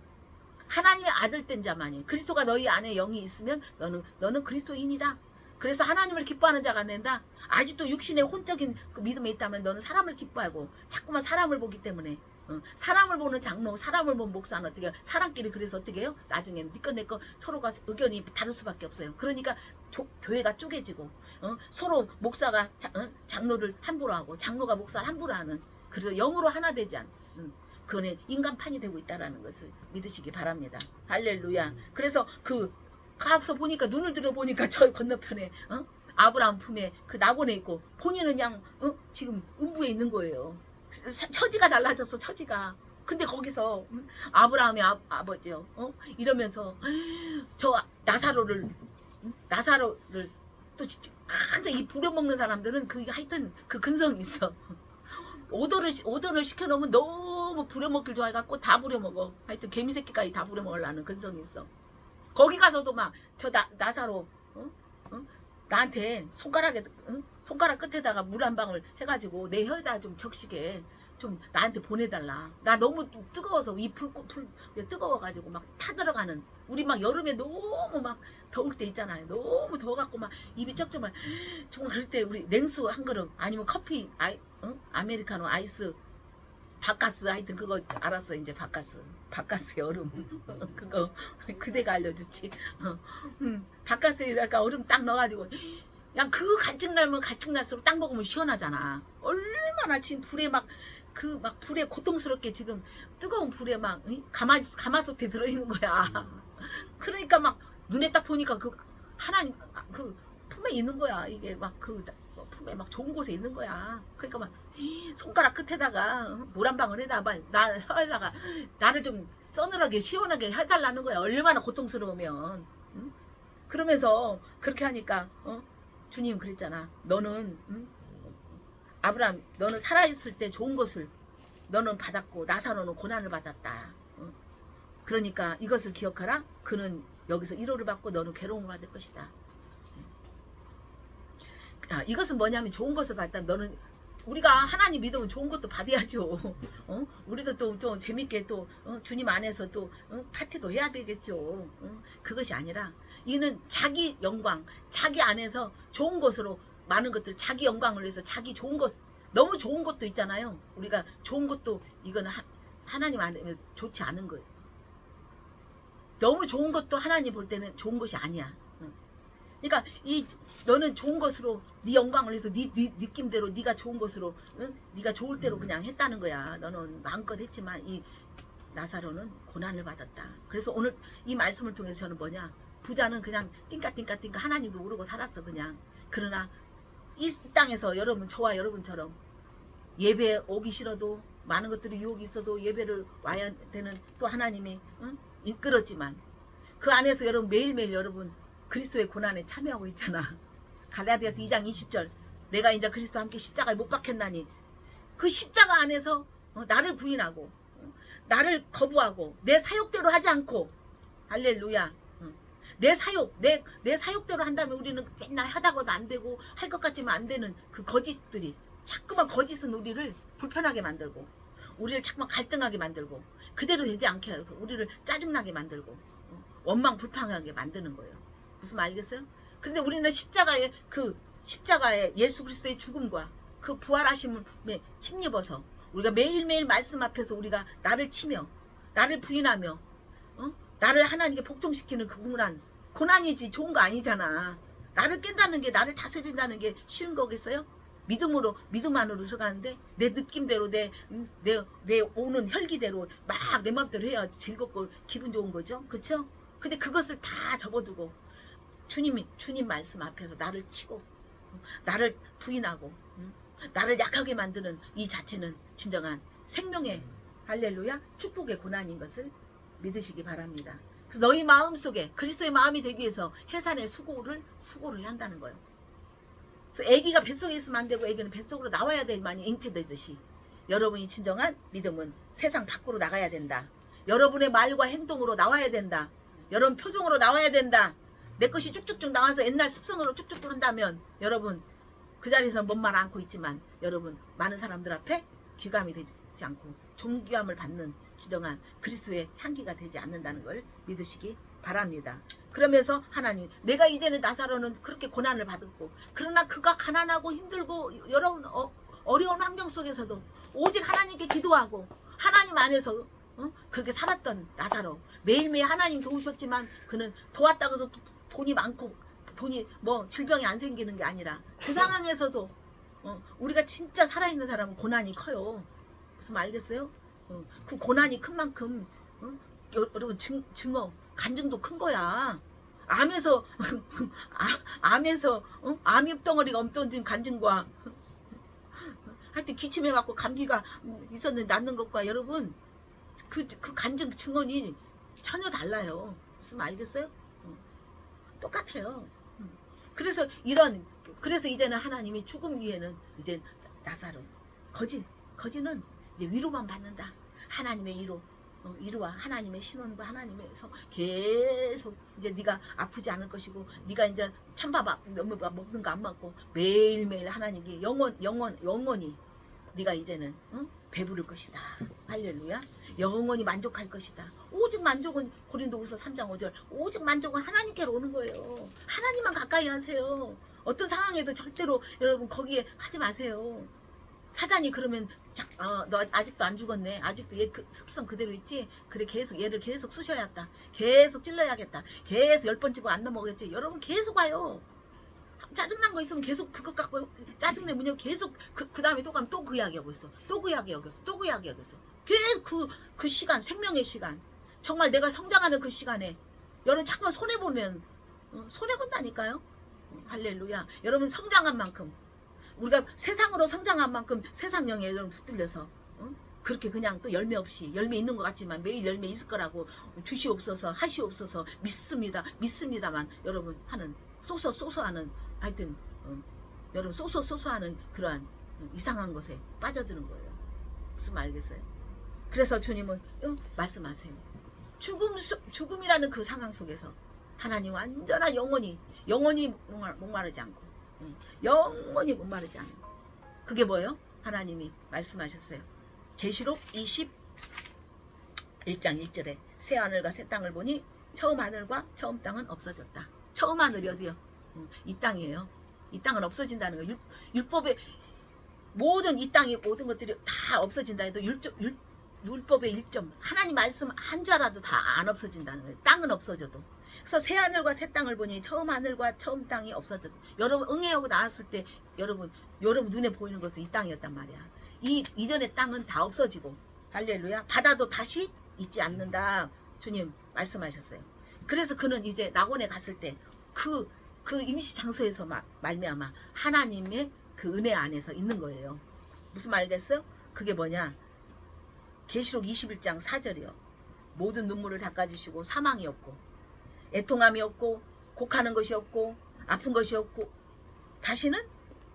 하나님의 아들 된 자만이 그리스도가 너희 안에 영이 있으면 너는 그리스도인이다. 그래서 하나님을 기뻐하는 자가 안 된다. 아직도 육신의 혼적인 그 믿음에 있다면 너는 사람을 기뻐하고 자꾸만 사람을 보기 때문에 사람을 보는 장로, 사람을 보는 목사는 어떻게 해요? 사람끼리 그래서 어떻게 해요? 나중에는 니꺼 내꺼 서로가 의견이 다를 수밖에 없어요. 그러니까 교회가 쪼개지고 서로 목사가 장로를 함부로 하고 장로가 목사를 함부로 하는 그래서 영으로 하나 되지 않는 그거는 인간판이 되고 있다는 것을 믿으시기 바랍니다. 할렐루야. 그래서 가서 보니까 눈을 들어보니까 저 건너편에 아브라함 품에 그 낙원에 있고 본인은 그냥 지금 음부에 있는 거예요. 처지가 달라졌어. 처지가. 근데 거기서 아브라함의 아버지요. 이러면서 저 나사로를 또 항상 이 부려먹는 사람들은 하여튼 그 근성이 있어. 오더를 시켜놓으면 너무 부려먹길 좋아해갖고 다 부려먹어. 하여튼 개미새끼까지 다 부려먹으려는 근성이 있어. 거기 가서도 막 저 나사로 나한테 손가락 끝에다가 물 한 방울 해가지고 내 혀에다 좀 적시게 좀 나한테 보내달라. 나 너무 뜨거워서 이 불 뜨거워가지고 막 타들어가는 우리 막 여름에 너무 막 더울 때 있잖아요. 너무 더워갖고 막 입이 쩍쩍 정말 그럴 때 우리 냉수 한 그릇 아니면 커피 아메리카노 아이스 바카스 하여튼 그거 알았어. 이제 바카스 얼음 그거 그대가 알려줬지. 바카스에다가 얼음 딱 넣어가지고 그냥 그 갈증나면 갈증날수록 딱 먹으면 시원하잖아. 얼마나 지금 불에 불에 고통스럽게 지금 뜨거운 불에 막 가마솥에 들어있는 거야. 그러니까 막 눈에 딱 보니까 하나님 그 품에 있는 거야. 이게 막 품에 막 좋은 곳에 있는 거야. 그러니까 막 손가락 끝에다가 물 한 방울 해다가 나를 좀 서늘하게 시원하게 해달라는 거야. 얼마나 고통스러우면. 그러면서 그렇게 하니까 주님 그랬잖아. 너는 아브라함 너는 살아있을 때 좋은 것을 너는 받았고 나사로는 고난을 받았다. 그러니까 이것을 기억하라. 그는 여기서 위로를 받고 너는 괴로움을 받을 것이다. 이것은 뭐냐면 좋은 것을 받다면 너는 우리가 하나님 믿으면 좋은 것도 받아야죠. 우리도 또 재밌게 또 주님 안에서 또 파티도 해야 되겠죠. 그것이 아니라 이는 자기 영광 자기 안에서 좋은 것으로 많은 것들 자기 영광을 위해서 자기 좋은 것 너무 좋은 것도 있잖아요. 우리가 좋은 것도 이거는 하나님 안에 좋지 않은 거예요. 너무 좋은 것도 하나님 볼 때는 좋은 것이 아니야. 그러니까 너는 좋은 것으로 네 영광을 위해서 네 느낌대로 네가 좋은 것으로 네가 좋을 대로 그냥 했다는 거야. 너는 마음껏 했지만 이 나사로는 고난을 받았다. 그래서 오늘 이 말씀을 통해서 저는 뭐냐, 부자는 그냥 띵까 하나님도 모르고 살았어 그냥. 그러나 이 땅에서 여러분, 저와 여러분처럼 예배 오기 싫어도 많은 것들이 유혹이 있어도 예배를 와야 되는 또 하나님이 이끌었지만 그 안에서 여러분 매일매일 여러분 그리스도의 고난에 참여하고 있잖아. 갈라디아서 2장 20절 내가 이제 그리스도와 함께 십자가에 못 박혔나니, 그 십자가 안에서 나를 부인하고 나를 거부하고 내 사욕대로 하지 않고, 할렐루야, 내 사욕 내 사욕대로 한다면 우리는 맨날 하다가도 안 되고 할 것 같지만 안 되는 그 거짓들이 자꾸만 거짓은 우리를 불편하게 만들고 우리를 자꾸만 갈등하게 만들고 그대로 되지 않게 하고 우리를 짜증나게 만들고 원망 불평하게 만드는 거예요. 무슨 말 알겠어요? 그런데 우리는 십자가의 예수 그리스도의 죽음과 그 부활하심에 힘입어서 우리가 매일매일 말씀 앞에서 우리가 나를 치며 나를 부인하며 나를 하나님께 복종시키는 그 고난이지 좋은 거 아니잖아. 나를 깬다는 게, 나를 다스린다는 게 쉬운 거겠어요? 믿음 안으로 들어가는데 내 느낌대로 내 오는 혈기대로 막 내 마음대로 해야 즐겁고 기분 좋은 거죠. 그쵸? 근데 그것을 다 접어두고 주님 말씀 앞에서 나를 치고 나를 부인하고 나를 약하게 만드는 이 자체는 진정한 생명의, 할렐루야, 축복의 고난인 것을 믿으시기 바랍니다. 그래서 너희 마음속에 그리스도의 마음이 되기 위해서 해산의 수고를 해야 한다는 거예요. 그래서 아기가 뱃속에 있으면 안 되고 아기는 뱃속으로 나와야 될만이 잉태되듯이 여러분이 진정한 믿음은 세상 밖으로 나가야 된다. 여러분의 말과 행동으로 나와야 된다. 여러분 표정으로 나와야 된다. 내 것이 쭉쭉쭉 나와서 옛날 습성으로 쭉쭉쭉 한다면 여러분 그 자리에서 뭔 말 않고 있지만 여러분 많은 사람들 앞에 귀감이 되지 않고 존귀함을 받는 진정한 그리스도의 향기가 되지 않는다는 걸 믿으시기 바랍니다. 그러면서 하나님, 내가 이제는 나사로는 그렇게 고난을 받았고 그러나 그가 가난하고 힘들고 여러 어려운 환경 속에서도 오직 하나님께 기도하고 하나님 안에서 그렇게 살았던 나사로, 매일매일 하나님 도우셨지만 그는 도왔다고 해서 돈이 많고 돈이 질병이 안 생기는 게 아니라 그 상황에서도 우리가 진짜 살아있는 사람은 고난이 커요. 무슨 말 알겠어요? 그 고난이 큰 만큼 여러분 증오 간증도 큰 거야. 암에서 암 덩어리가 없던 간증과 하여튼 기침해갖고 감기가 있었는데 낫는 것과 여러분 그 간증 증언이 전혀 달라요. 무슨 말 알겠어요? 똑같아요. 그래서 이제는 하나님이 죽음 위에는 이제 나사로 거지는 이제 위로만 받는다. 하나님의 위로와 하나님의 신원과 하나님에서 계속 이제 네가 아프지 않을 것이고 네가 이제 찬밥 먹는 거 안 먹고 매일매일 하나님께 영원히 네가 이제는 배부를 것이다. 할렐루야. 영원히 만족할 것이다. 오직 만족은 고린도후서 3장 5절 오직 만족은 하나님께로 오는 거예요. 하나님만 가까이 하세요. 어떤 상황에도 절대로 여러분 거기에 하지 마세요. 사단이 그러면 너 아직도 안 죽었네. 아직도 얘 습성 그대로 있지. 그래 얘를 계속 쑤셔야겠다. 계속 찔러야겠다. 계속 10번 찌고 안 넘어가겠지. 여러분 계속 와요. 짜증난 거 있으면 계속 그것 갖고 짜증내면 계속 그 다음에 또 가면 또 그 이야기 하고 있어. 또 그 이야기 하고 있어. 또 그 이야기 하고 있어. 계속 그 시간, 생명의 시간, 정말 내가 성장하는 그 시간에 여러분 자꾸만 손해보면 손해본다니까요. 할렐루야. 여러분 성장한 만큼 우리가 세상으로 성장한 만큼 세상 영에 여러분 붙들려서 그렇게 그냥 또 열매 없이 열매 있는 것 같지만 매일 열매 있을 거라고 주시옵소서 하시옵소서 믿습니다만 여러분 하는 쏘쏘하는 하여튼 여러분 쏘쏘하는 그러한 이상한 것에 빠져드는 거예요. 무슨 말 알겠어요? 그래서 주님은 말씀하세요. 죽음이라는 그 상황 속에서 하나님 완전한 영원히 목마르지 않고 영원히 목마르지 않은 그게 뭐예요? 하나님이 말씀하셨어요. 계시록 21장 1절에 새 하늘과 새 땅을 보니 처음 하늘과 처음 땅은 없어졌다. 처음 하늘이 어디요? 이 땅이에요. 이 땅은 없어진다는 거예요. 율법의 모든 이 땅이 모든 것들이 다 없어진다 해도 율법의 1점 하나님 말씀 한 자라도 다 안 없어진다는 거예요. 땅은 없어져도. 그래서 새 하늘과 새 땅을 보니 처음 하늘과 처음 땅이 없어졌다. 여러분 응애하고 나왔을 때 여러분 눈에 보이는 것은 이 땅이었단 말이야. 이전의 땅은 다 없어지고 할렐루야. 바다도 다시 있지 않는다. 주님 말씀하셨어요. 그래서 그는 이제 낙원에 갔을 때 그 임시 장소에서 말미암아 하나님의 그 은혜 안에서 있는 거예요. 무슨 말겠어요? 그게 뭐냐? 계시록 21장 4절이요. 모든 눈물을 닦아주시고 사망이 없고 애통함이 없고 곡하는 것이 없고 아픈 것이 없고 다시는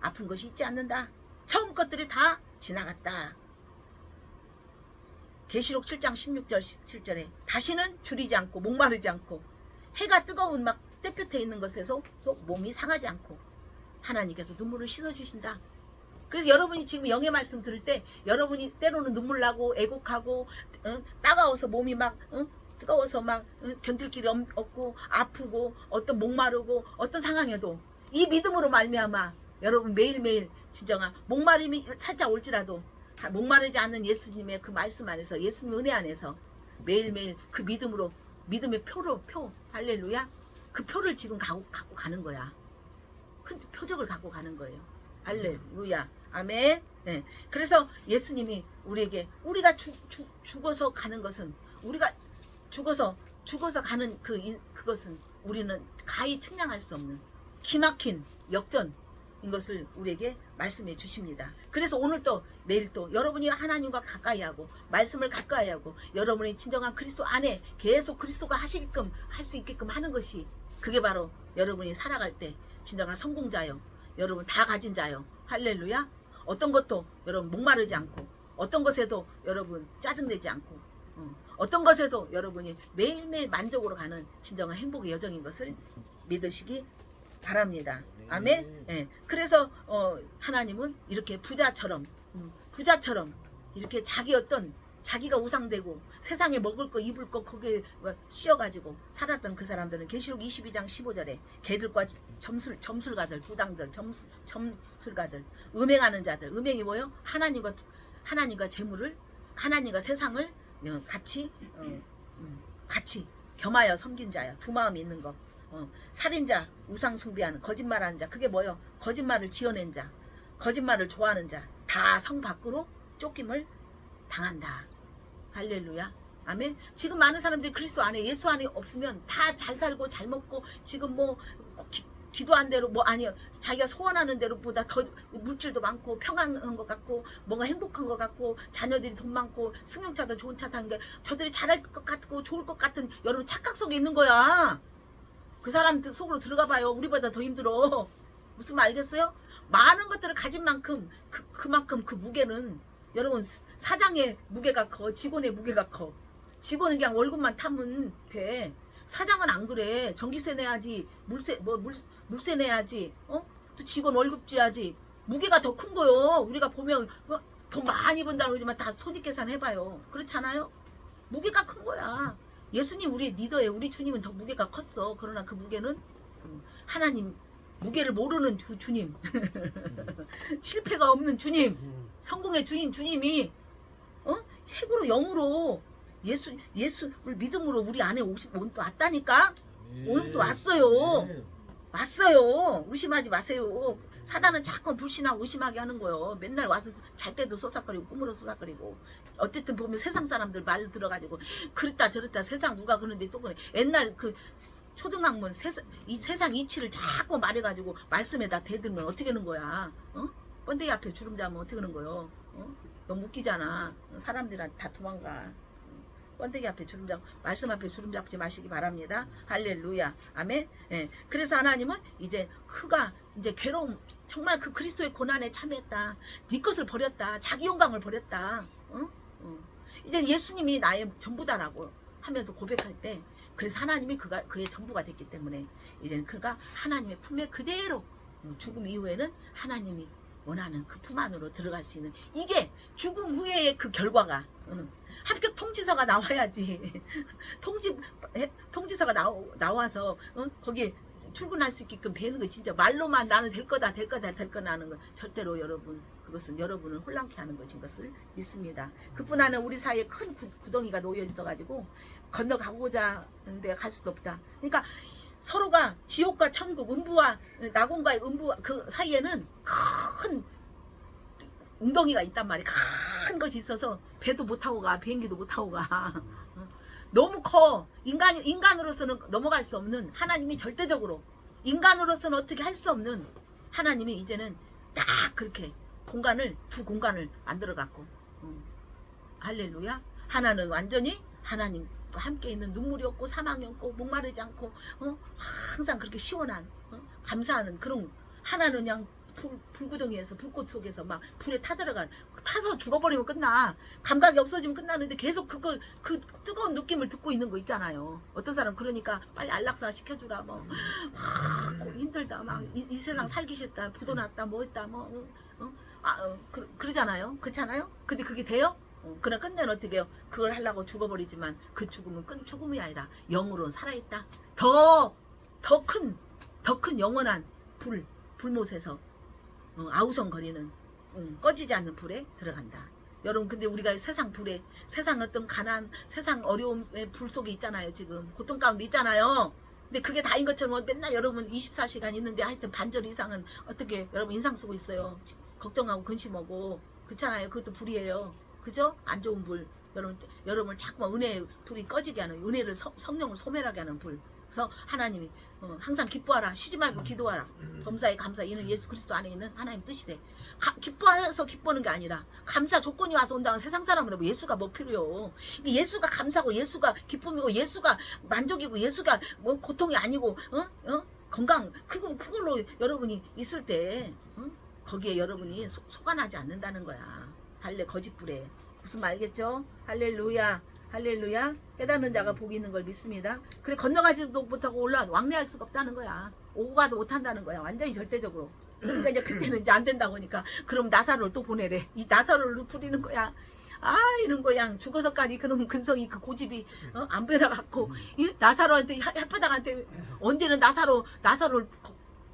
아픈 것이 있지 않는다. 처음 것들이 다 지나갔다. 계시록 7장 16절 17절에 다시는 줄이지 않고 목마르지 않고 해가 뜨거운 막 땡볕에 있는 것에서 또 몸이 상하지 않고 하나님께서 눈물을 씻어주신다. 그래서 여러분이 지금 영의 말씀 들을 때 여러분이 때로는 눈물 나고 애곡하고 따가워서 몸이 막 뜨거워서 막 견딜 길이 없고 아프고 어떤 목마르고 어떤 상황에도 이 믿음으로 말미암아 여러분 매일매일 진정한 목마름이 살짝 올지라도 목마르지 않는 예수님의 그 말씀 안에서 예수님 은혜 안에서 매일매일 그 믿음으로 믿음의 표 할렐루야 그 표를 지금 갖고 가는 거야. 큰 표적을 갖고 가는 거예요. 할렐루야 아멘. 네. 그래서 예수님이 우리에게 우리가 죽어서 가는 것은 우리가 죽어서 가는 그것은 우리는 가히 측량할 수 없는 기막힌 역전인 것을 우리에게 말씀해 주십니다. 그래서 오늘 또 내일 또 여러분이 하나님과 가까이 하고 말씀을 가까이 하고 여러분이 진정한 그리스도 안에 계속 그리스도가 하시게끔 할 수 있게끔 하는 것이 그게 바로 여러분이 살아갈 때 진정한 성공자요. 여러분 다 가진 자요. 할렐루야. 어떤 것도 여러분 목마르지 않고 어떤 것에도 여러분 짜증내지 않고 어떤 것에도 여러분이 매일매일 만족으로 가는 진정한 행복의 여정인 것을 믿으시기 바랍니다. 아멘. 네. 그래서 하나님은 이렇게 부자처럼 이렇게 자기가 우상되고 세상에 먹을 거 입을 거 거기에 씌어가지고 살았던 그 사람들은 계시록 22장 15절에 개들과 점술가들 부당들 점술가들 음행하는 자들 음행이 뭐요? 하나님과 재물을 하나님과 세상을 같이 겸하여 섬긴 자야. 두 마음이 있는 거. 살인자 우상 숭배하는 거짓말하는 자 그게 뭐요? 거짓말을 지어낸 자 거짓말을 좋아하는 자 다 성 밖으로 쫓김을 당한다. 할렐루야 아멘. 지금 많은 사람들이 그리스도 안에 예수 안에 없으면 다 잘 살고 잘 먹고 지금 뭐 기도한 대로 뭐 아니요 자기가 소원하는 대로보다 더 물질도 많고 평안한 것 같고 뭔가 행복한 것 같고 자녀들이 돈 많고 승용차도 좋은 차 타는 게 저들이 잘할 것 같고 좋을 것 같은 여러분 착각 속에 있는 거야. 그 사람 속으로 들어가 봐요. 우리보다 더 힘들어. 무슨 말 알겠어요? 많은 것들을 가진 만큼 그만큼 그 무게는 여러분 사장의 무게가 커. 직원의 무게가 커. 직원은 그냥 월급만 타면 돼. 사장은 안 그래. 전기세 내야지. 물세 내야지. 또 직원 월급 줘야지. 무게가 더 큰 거요. 우리가 보면 더 많이 번다 그러지만 다 손익계산 해봐요. 그렇잖아요. 무게가 큰 거야. 예수님 우리의 리더예요. 우리 주님은 더 무게가 컸어. 그러나 그 무게는 하나님 무게를 모르는 주님 실패가 없는 주님 성공의 주인 주님이 핵으로 영으로 예수를 믿음으로 우리 안에 오늘 또 왔다니까. 오늘 또 왔어요. 왔어요. 의심하지 마세요. 사단은 자꾸 불신하고 의심하게 하는 거예요. 맨날 와서 잘 때도 쏘삭거리고 꿈으로 쏘삭거리고 어쨌든 보면 세상 사람들 말 들어가지고 그랬다 저랬다 세상 누가 그러는데 또 그래. 옛날 그 초등학문 이 세상 이치를 자꾸 말해가지고 말씀에다 대들면 어떻게 하는 거야. 번데기 앞에 주름 잡으면 어떻게 하는 거요. 너무 웃기잖아. 사람들한테 다 도망가. 번데기 앞에 주름 잡고 말씀 앞에 주름 잡지 마시기 바랍니다. 할렐루야 아멘. 예. 그래서 하나님은 이제 그가 이제 괴로움 정말 그 그리스도의 고난에 참여했다. 네 것을 버렸다. 자기 영광을 버렸다. 이제 예수님이 나의 전부다라고 하면서 고백할 때 그래서 하나님이 그의 전부가 됐기 때문에 이제는 그가 하나님의 품에 그대로 죽음 이후에는 하나님이 원하는 그 품 안으로 들어갈 수 있는 이게 죽음 후에의 그 결과가 합격 통지서가 나와야지. 통지서가 나와서 거기 출근할 수 있게끔 되는 거 진짜 말로만 나는 될 거다 될 거다 될 거다 하는 거 절대로 여러분 그것은 여러분을 혼란케 하는 것인 것을 믿습니다. 그뿐 아니라 우리 사이에 큰 구덩이가 놓여 있어가지고 건너가고자 하는데 갈 수도 없다. 그러니까 서로가 지옥과 천국, 음부와 낙원과의 음부 그 사이에는 큰 웅덩이가 있단 말이야. 큰 것이 있어서 배도 못 타고 가, 비행기도 못 타고 가. 너무 커. 인간으로서는 넘어갈 수 없는 하나님이 절대적으로 인간으로서는 어떻게 할 수 없는 하나님이 이제는 딱 그렇게 두 공간을 만들어 갖고 할렐루야. 하나는 완전히 하나님과 함께 있는 눈물이 없고 사망이 없고 목마르지 않고 항상 그렇게 시원한 감사하는 그런 하나는 그냥 불구덩이에서 불꽃 속에서 막 불에 타서 죽어버리면 끝나. 감각이 없어지면 끝나는데 계속 그 뜨거운 느낌을 듣고 있는 거 있잖아요. 어떤 사람 그러니까 빨리 안락사 시켜주라 뭐 힘들다 막 이 세상 살기 싫다 부도 났다 뭐 했다 뭐 그러잖아요. 그렇잖아요. 근데 그게 돼요? 그러나 끝내는 어떻게 해요? 그걸 하려고 죽어버리지만 그 죽음은 죽음이 아니라 영으로는 살아있다. 더 큰 영원한 불못에서 아우성거리는 꺼지지 않는 불에 들어간다. 여러분 근데 우리가 세상 불에 세상 어떤 가난 세상 어려움의 불 속에 있잖아요. 지금 고통 가운데 있잖아요. 근데 그게 다인 것처럼 맨날 여러분 24시간 있는데 하여튼 반절 이상은 어떻게 여러분 인상 쓰고 있어요. 걱정하고 근심하고 그렇잖아요. 그것도 불이에요. 그죠? 안 좋은 불. 여러분을 자꾸만 은혜의 불이 꺼지게 하는 은혜를 성령을 소멸하게 하는 불. 그래서 하나님이 항상 기뻐하라. 쉬지 말고 기도하라. 범사에 감사. 이는 예수 그리스도 안에 있는 하나님 뜻이래. 기뻐해서 기뻐하는 게 아니라 감사 조건이 와서 온다는 세상 사람은 뭐 예수가 뭐 필요해요. 예수가 감사고 예수가 기쁨이고 예수가 만족이고 예수가 뭐 고통이 아니고 건강 그걸로 여러분이 있을 때 거기에 여러분이 속아나지 않는다는 거야. 거짓불에. 무슨 말 알겠죠? 할렐루야. 할렐루야. 깨닫는 자가 복이 있는 걸 믿습니다. 그래 건너가지도 못하고 왕래할 수가 없다는 거야. 오고 가도 못한다는 거야. 완전히 절대적으로. 그러니까 이제 그때는 이제 안 된다고 하니까 그럼 나사로를 또 보내래. 이 나사로를 부리는 거야. 이런 거야. 죽어서까지 그런 근성이 그 고집이 안 변해갖고 이 나사로한테 혓바닥한테 언제는 나사로를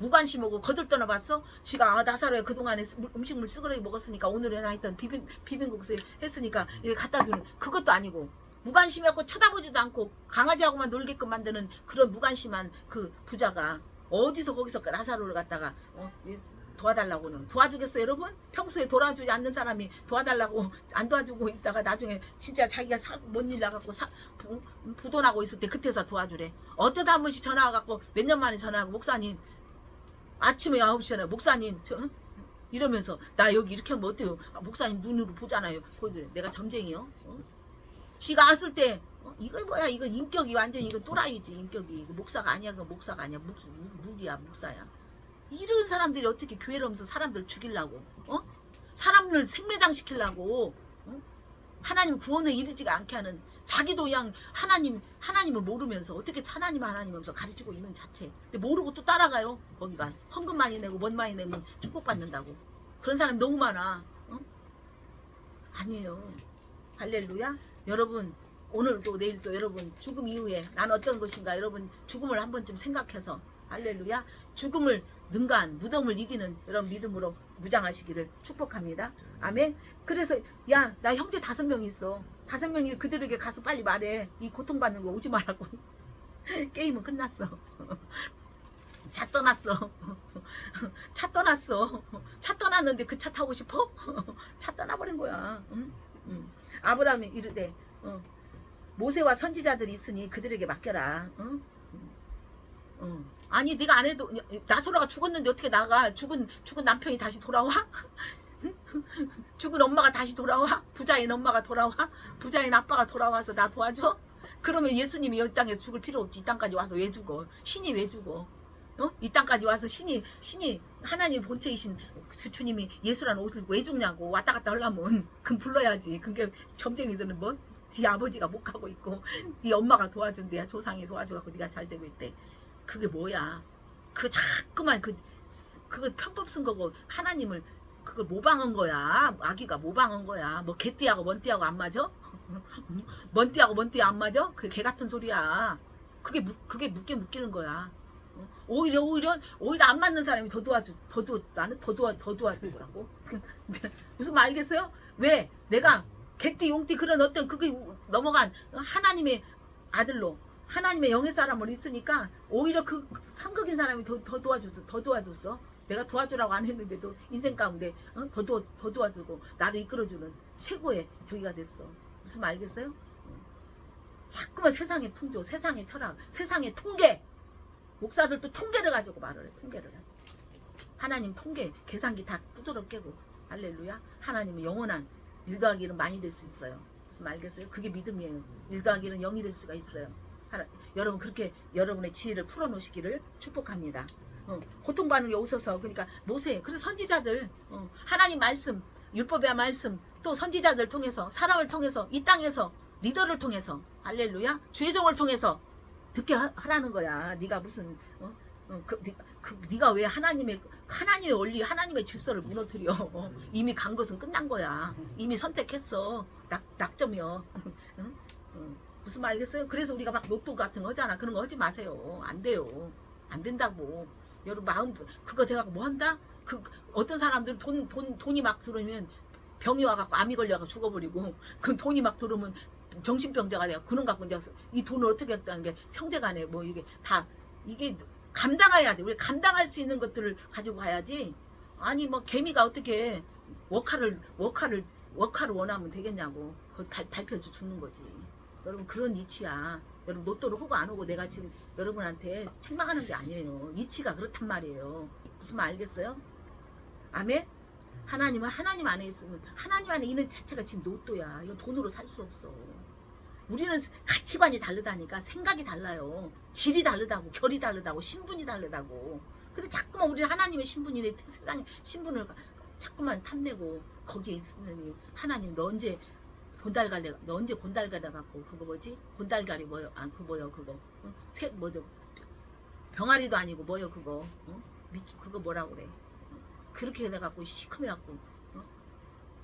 무관심하고 거들떠나 봤어? 지가 나사로에 그동안에 음식물 쓰그러기 먹었으니까 오늘은 하여튼 비빔국수 했으니까 갖다 주는 그것도 아니고 무관심하고 쳐다보지도 않고 강아지하고만 놀게끔 만드는 그런 무관심한 그 부자가 어디서 거기서 나사로를 갖다가 도와달라고는 도와주겠어요 여러분? 평소에 도와주지 않는 사람이 도와달라고 안 도와주고 있다가 나중에 진짜 자기가 뭔 일 나갖고 부도나고 있을 때 그때서 도와주래. 어쩌다 한 번씩 전화 와갖고 몇 년 만에 전화하고 목사님 아침에 9시에 목사님 이러면서 나 여기 이렇게 하면 어때요? 목사님 눈으로 보잖아요. 내가 점쟁이요. 지가 왔을 때 이거 뭐야 이거 인격이 완전히 이거 또라이지 인격이 목사가 아니야 그 목사가 아니야 무기야 목사야. 이런 사람들이 어떻게 교회를 하면서 사람들 죽이려고 사람을 생매장 시키려고 하나님 구원에 이르지가 않게 하는 자기도 그냥 하나님을 모르면서 어떻게 하나님하면서 가르치고 있는 자체. 근데 모르고 또 따라가요. 거기가 헌금 많이 내고 뭔 많이 내면 축복받는다고. 그런 사람 너무 많아. 아니에요. 할렐루야. 여러분 오늘도 내일도 여러분 죽음 이후에 난 어떤 것인가 여러분 죽음을 한 번쯤 생각해서 할렐루야. 죽음을 능가한 무덤을 이기는 여러분 믿음으로 무장하시기를 축복합니다. 아멘. 그래서 야 나 형제 5명 있어. 5명이 그들에게 가서 빨리 말해. 이 고통받는 거 오지 말라고. 게임은 끝났어. 차 떠났어. 차 떠났어. 차 떠났는데 그 차 타고 싶어? 차 떠나버린 거야. 아브라함이 이르되 모세와 선지자들이 있으니 그들에게 맡겨라. 아니 네가 안 해도 나소라가 죽었는데 어떻게 나가? 죽은 남편이 다시 돌아와? 죽은 엄마가 다시 돌아와? 부자인 엄마가 돌아와? 부자인 아빠가 돌아와서 나 도와줘? 그러면 예수님이 이 땅에서 죽을 필요 없지. 이 땅까지 와서 왜 죽어? 신이 왜 죽어? 이 땅까지 와서 신이 하나님 본체이신 그 주님이 예수라는 옷을 왜 죽냐고. 왔다 갔다 하려면 그럼 불러야지. 그게 점쟁이들은 뭐? 네 아버지가 못 가고 있고 네 엄마가 도와준대야. 조상이 도와줘갖고 네가 잘 되고 있대. 그게 뭐야? 그거 자꾸만 그거 편법 쓴 거고 하나님을 그걸 모방한 거야. 아기가 모방한 거야. 뭐 개띠하고 먼띠하고 안 맞아? 먼띠하고 먼띠 안 맞아? 그게 개 같은 소리야. 그게 묶이는 거야. 오히려 안 맞는 사람이 나는 더 도와주더라고. 무슨 말 알겠어요? 왜 내가 개띠 용띠 그런 어떤 그게 넘어간 하나님의 아들로 하나님의 영의 사람으로 있으니까 오히려 그 상극인 사람이 더 도와줬어. 내가 도와주라고 안 했는데도 인생 가운데 더 도와주고 나를 이끌어주는 최고의 저기가 됐어. 무슨 말 알겠어요? 자꾸만 세상의 풍조, 세상의 철학, 세상의 통계. 목사들도 통계를 가지고 말을 해. 통계를 가지고. 하나님 통계, 계산기 다 두드러 깨고. 할렐루야. 하나님은 영원한 1 더하기 1은 많이 될 수 있어요. 무슨 말 알겠어요? 그게 믿음이에요. 1 더하기 1은 0이 될 수가 있어요. 여러분 그렇게 여러분의 지혜를 풀어놓으시기를 축복합니다. 고통받는 게 오셔서 그러니까 모세 그래서 선지자들 하나님 말씀 율법의 말씀 또 선지자들 통해서 사람을 통해서 이 땅에서 리더를 통해서 할렐루야 주의 종을 통해서 듣게 하라는 거야. 네가 무슨 네가 왜 하나님의 원리 하나님의 질서를 무너뜨려. 이미 간 것은 끝난 거야. 이미 선택했어. 낙점이요. 무슨 말 알겠어요? 그래서 우리가 막 로또 같은 거 하잖아. 그런 거 하지 마세요. 안 돼요. 안 된다고. 여러분 마음 그거 제가 뭐 한다? 어떤 사람들은 돈이 막 들어오면 병이 와갖고 암이 걸려갖고 죽어버리고 그 돈이 막 들어오면 정신병자가 돼요. 그런 갖고 이제 이 돈을 어떻게 했다는 게 형제간에 뭐 이게 다 이게 감당해야 돼. 우리 감당할 수 있는 것들을 가지고 가야지. 아니 뭐 개미가 어떻게 워카를 원하면 되겠냐고. 그거 밟혀서 죽는 거지. 여러분 그런 이치야. 여러분 로또를 호고 안 오고 내가 지금 여러분한테 책망하는 게 아니에요. 이치가 그렇단 말이에요. 무슨 말 알겠어요? 아멘? 하나님은 하나님 안에 있으면 하나님 안에 있는 자체가 지금 로또야. 이거 돈으로 살 수 없어. 우리는 가치관이 다르다니까. 생각이 달라요. 질이 다르다고 결이 다르다고 신분이 다르다고. 근데 자꾸만 우리는 하나님의 신분이 세상의 신분을 자꾸만 탐내고 거기에 있으니 하나님 너 언제 곤달갈래? 너 언제 곤달가다 갖고 그거 뭐지? 곤달갈이 뭐요? 아 그 뭐요 그거? 뭐죠? 병아리도 아니고 뭐요 그거? 그거 뭐라고 그래? 그렇게 해갖고 시커매갖고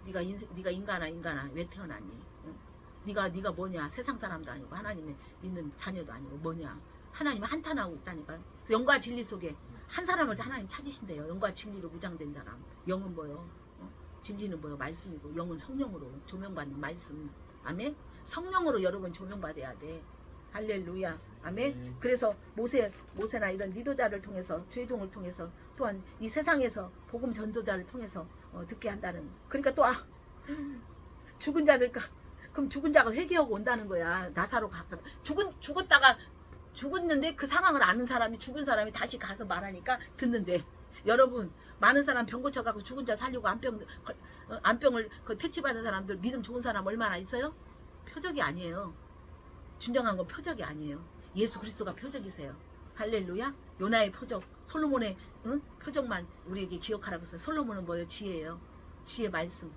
네가 인간아 왜 태어났니? 네가 뭐냐? 세상 사람도 아니고 하나님의 있는 자녀도 아니고 뭐냐? 하나님은 한탄하고 있다니까. 영과 진리 속에 한 사람을 하나님 찾으신대요. 영과 진리로 무장된 사람. 영은 뭐요? 진리는 뭐요? 말씀이고 영은 성령으로 조명받는 말씀. 아멘? 성령으로 여러분 조명받아야 돼. 할렐루야. 아멘? 그래서 모세나 이런 리더자를 통해서 주의종을 통해서 또한 이 세상에서 복음 전도자를 통해서 듣게 한다는. 그러니까 또 죽은 자들까 그럼 죽은 자가 회개하고 온다는 거야. 나사로 죽었는데 그 상황을 아는 사람이 죽은 사람이 다시 가서 말하니까 듣는데 여러분 많은 사람 병 고쳐갖고 죽은 자 살리고 안병을 퇴치받은 사람들 믿음 좋은 사람 얼마나 있어요? 표적이 아니에요. 진정한 건 표적이 아니에요. 예수 그리스도가 표적이세요. 할렐루야. 요나의 표적 솔로몬의 표적만 우리에게 기억하라고 했어요. 솔로몬은 뭐예요? 지혜예요. 지혜 말씀.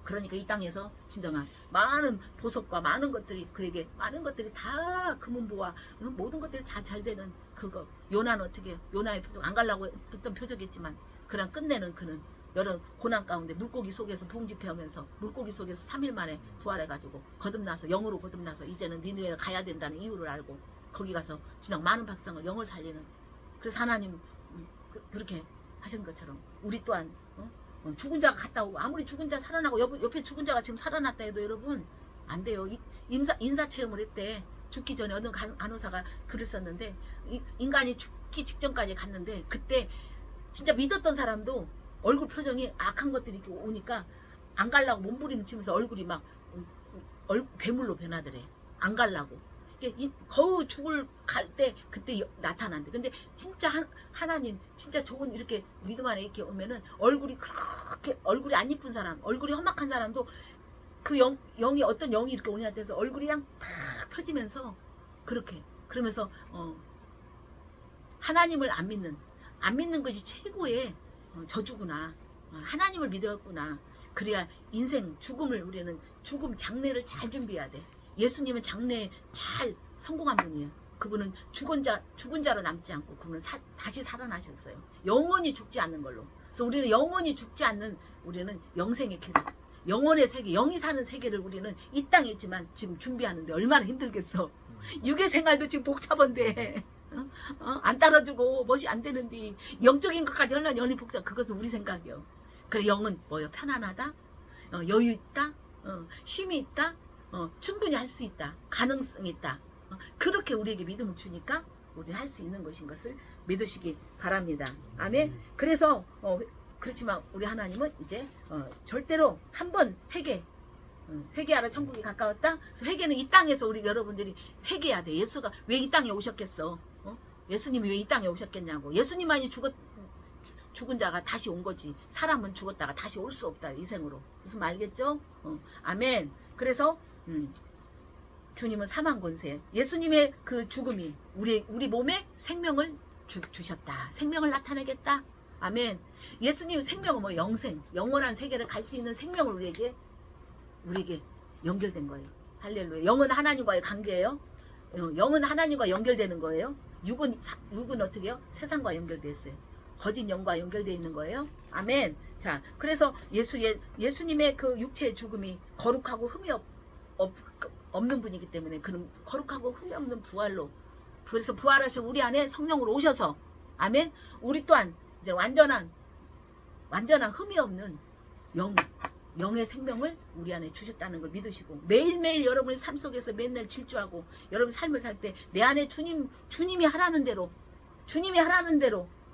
그러니까 이 땅에서 진정한 많은 보석과 많은 것들이 그에게 많은 것들이 다 금은보화 모든 것들이 다 잘 되는 그거. 요나는 어떻게 해요? 요나의 표적 안 가려고 했던 표적이었지만 그냥 끝내는 그는 여러 고난 가운데 물고기 속에서 부흥집회하면서 물고기 속에서 3일 만에 부활해가지고 거듭나서 영으로 거듭나서 이제는 니느웨를 가야 된다는 이유를 알고 거기 가서 진짜 많은 백성을 영을 살리는. 그래서 하나님 그렇게 하신 것처럼 우리 또한 죽은 자가 갔다 오고 아무리 죽은 자 살아나고 옆에 죽은 자가 지금 살아났다 해도 여러분 안 돼요. 인사체험을 했대. 죽기 전에 어느 간호사가 글을 썼는데 인간이 죽기 직전까지 갔는데 그때 진짜 믿었던 사람도 얼굴 표정이 악한 것들이 이렇게 오니까 안 갈라고 몸부림치면서 얼굴이 막 괴물로 변하더래. 안 갈라고. 거의 죽을 갈 때 그때 나타난대. 근데 진짜 하나님 진짜 좋은 이렇게 믿음 안에 이렇게 오면은 얼굴이 그렇게 얼굴이 안 이쁜 사람 얼굴이 험악한 사람도 그 영이 어떤 영이 이렇게 오냐 해서 얼굴이 그냥 다 펴지면서 그렇게 그러면서 하나님을 안 믿는 것이 최고의 저주구나. 하나님을 믿었구나. 그래야 인생 죽음을 우리는 죽음 장례를 잘 준비해야 돼. 예수님은 장래에 잘 성공한 분이에요. 그분은 죽은 자로 남지 않고 그분은 다시 살아나셨어요. 영원히 죽지 않는 걸로. 그래서 우리는 영원히 죽지 않는 우리는 영생의 길을 영원의 세계 영이 사는 세계를 우리는 이 땅에 있지만 지금 준비하는데 얼마나 힘들겠어. 육의 생활도 지금 복잡한데 안 따라주고 멋이 안 되는데 영적인 것까지 얼마나 연이 복잡. 그것은 우리 생각이요. 그래 영은 뭐요? 편안하다, 여유 있다, 쉼이 있다, 충분히 할 수 있다, 가능성이 있다. 그렇게 우리에게 믿음을 주니까 우리는 할 수 있는 것인 것을 믿으시기 바랍니다. 아멘. 그래서 그렇지만 우리 하나님은 이제 절대로 한번 회개하라 천국이 가까웠다. 그래서 회개는 이 땅에서 우리 여러분들이 회개해야 돼. 예수가 왜 이 땅에 오셨겠어? 예수님이 왜 이 땅에 오셨겠냐고. 예수님만이 죽은 자가 다시 온 거지. 사람은 죽었다가 다시 올 수 없다. 이생으로. 무슨 말 알겠죠? 아멘. 그래서 주님은 사망 권세. 예수님의 그 죽음이 우리 몸에 생명을 주셨다. 생명을 나타내겠다. 아멘. 예수님 생명은 뭐 영생, 영원한 세계를 갈 수 있는 생명을 우리에게 연결된 거예요. 할렐루야. 영은 하나님과의 관계예요. 영은 하나님과 연결되는 거예요. 육은 어떻게 해요? 세상과 연결되어 요 거짓 영과 연결되어 있는 거예요. 아멘. 자, 그래서 예수님의 그 육체의 죽음이 거룩하고 흠이 없는 분이기 때문에 그런 거룩하고 흠이 없는 부활로, 그래서 부활하신 우리 안에 성령으로 오셔서, 아멘. 우리 또한 이제 완전한 흠이 없는 영의 생명을 우리 안에 주셨다는 걸 믿으시고, 매일매일 여러분의 삶 속에서 맨날 질주하고 여러분 삶을 살 때 내 안에 주님이 하라는 대로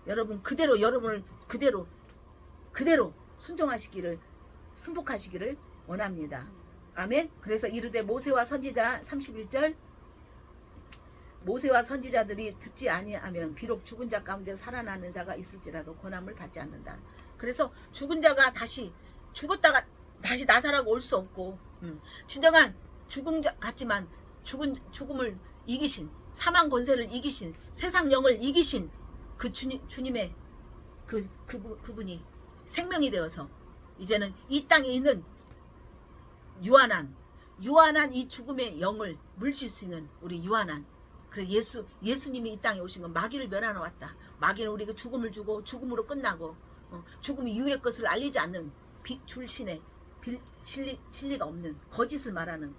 여러분 여러분을 그대로 순복하시기를 원합니다. 아멘. 그래서 이르되 모세와 선지자 31절, 모세와 선지자들이 듣지 아니하면 비록 죽은 자 가운데 살아나는 자가 있을지라도 권함을 받지 않는다. 그래서 죽은 자가 다시 죽었다가 다시 나사라고 올 수 없고, 진정한 죽은 자 같지만 죽음을 이기신, 사망 권세를 이기신, 세상 영을 이기신 그 주님의 그분이 생명이 되어서 이제는 이 땅에 있는 유한한 이 죽음의 영을 물칠 수 있는 우리 유한한, 그래서 예수님이 이 땅에 오신 건 마귀를 멸하러 왔다. 마귀는 우리에게 죽음을 주고 죽음으로 끝나고 죽음이 유의 것을 알리지 않는 줄신의 진리가 없는 거짓을 말하는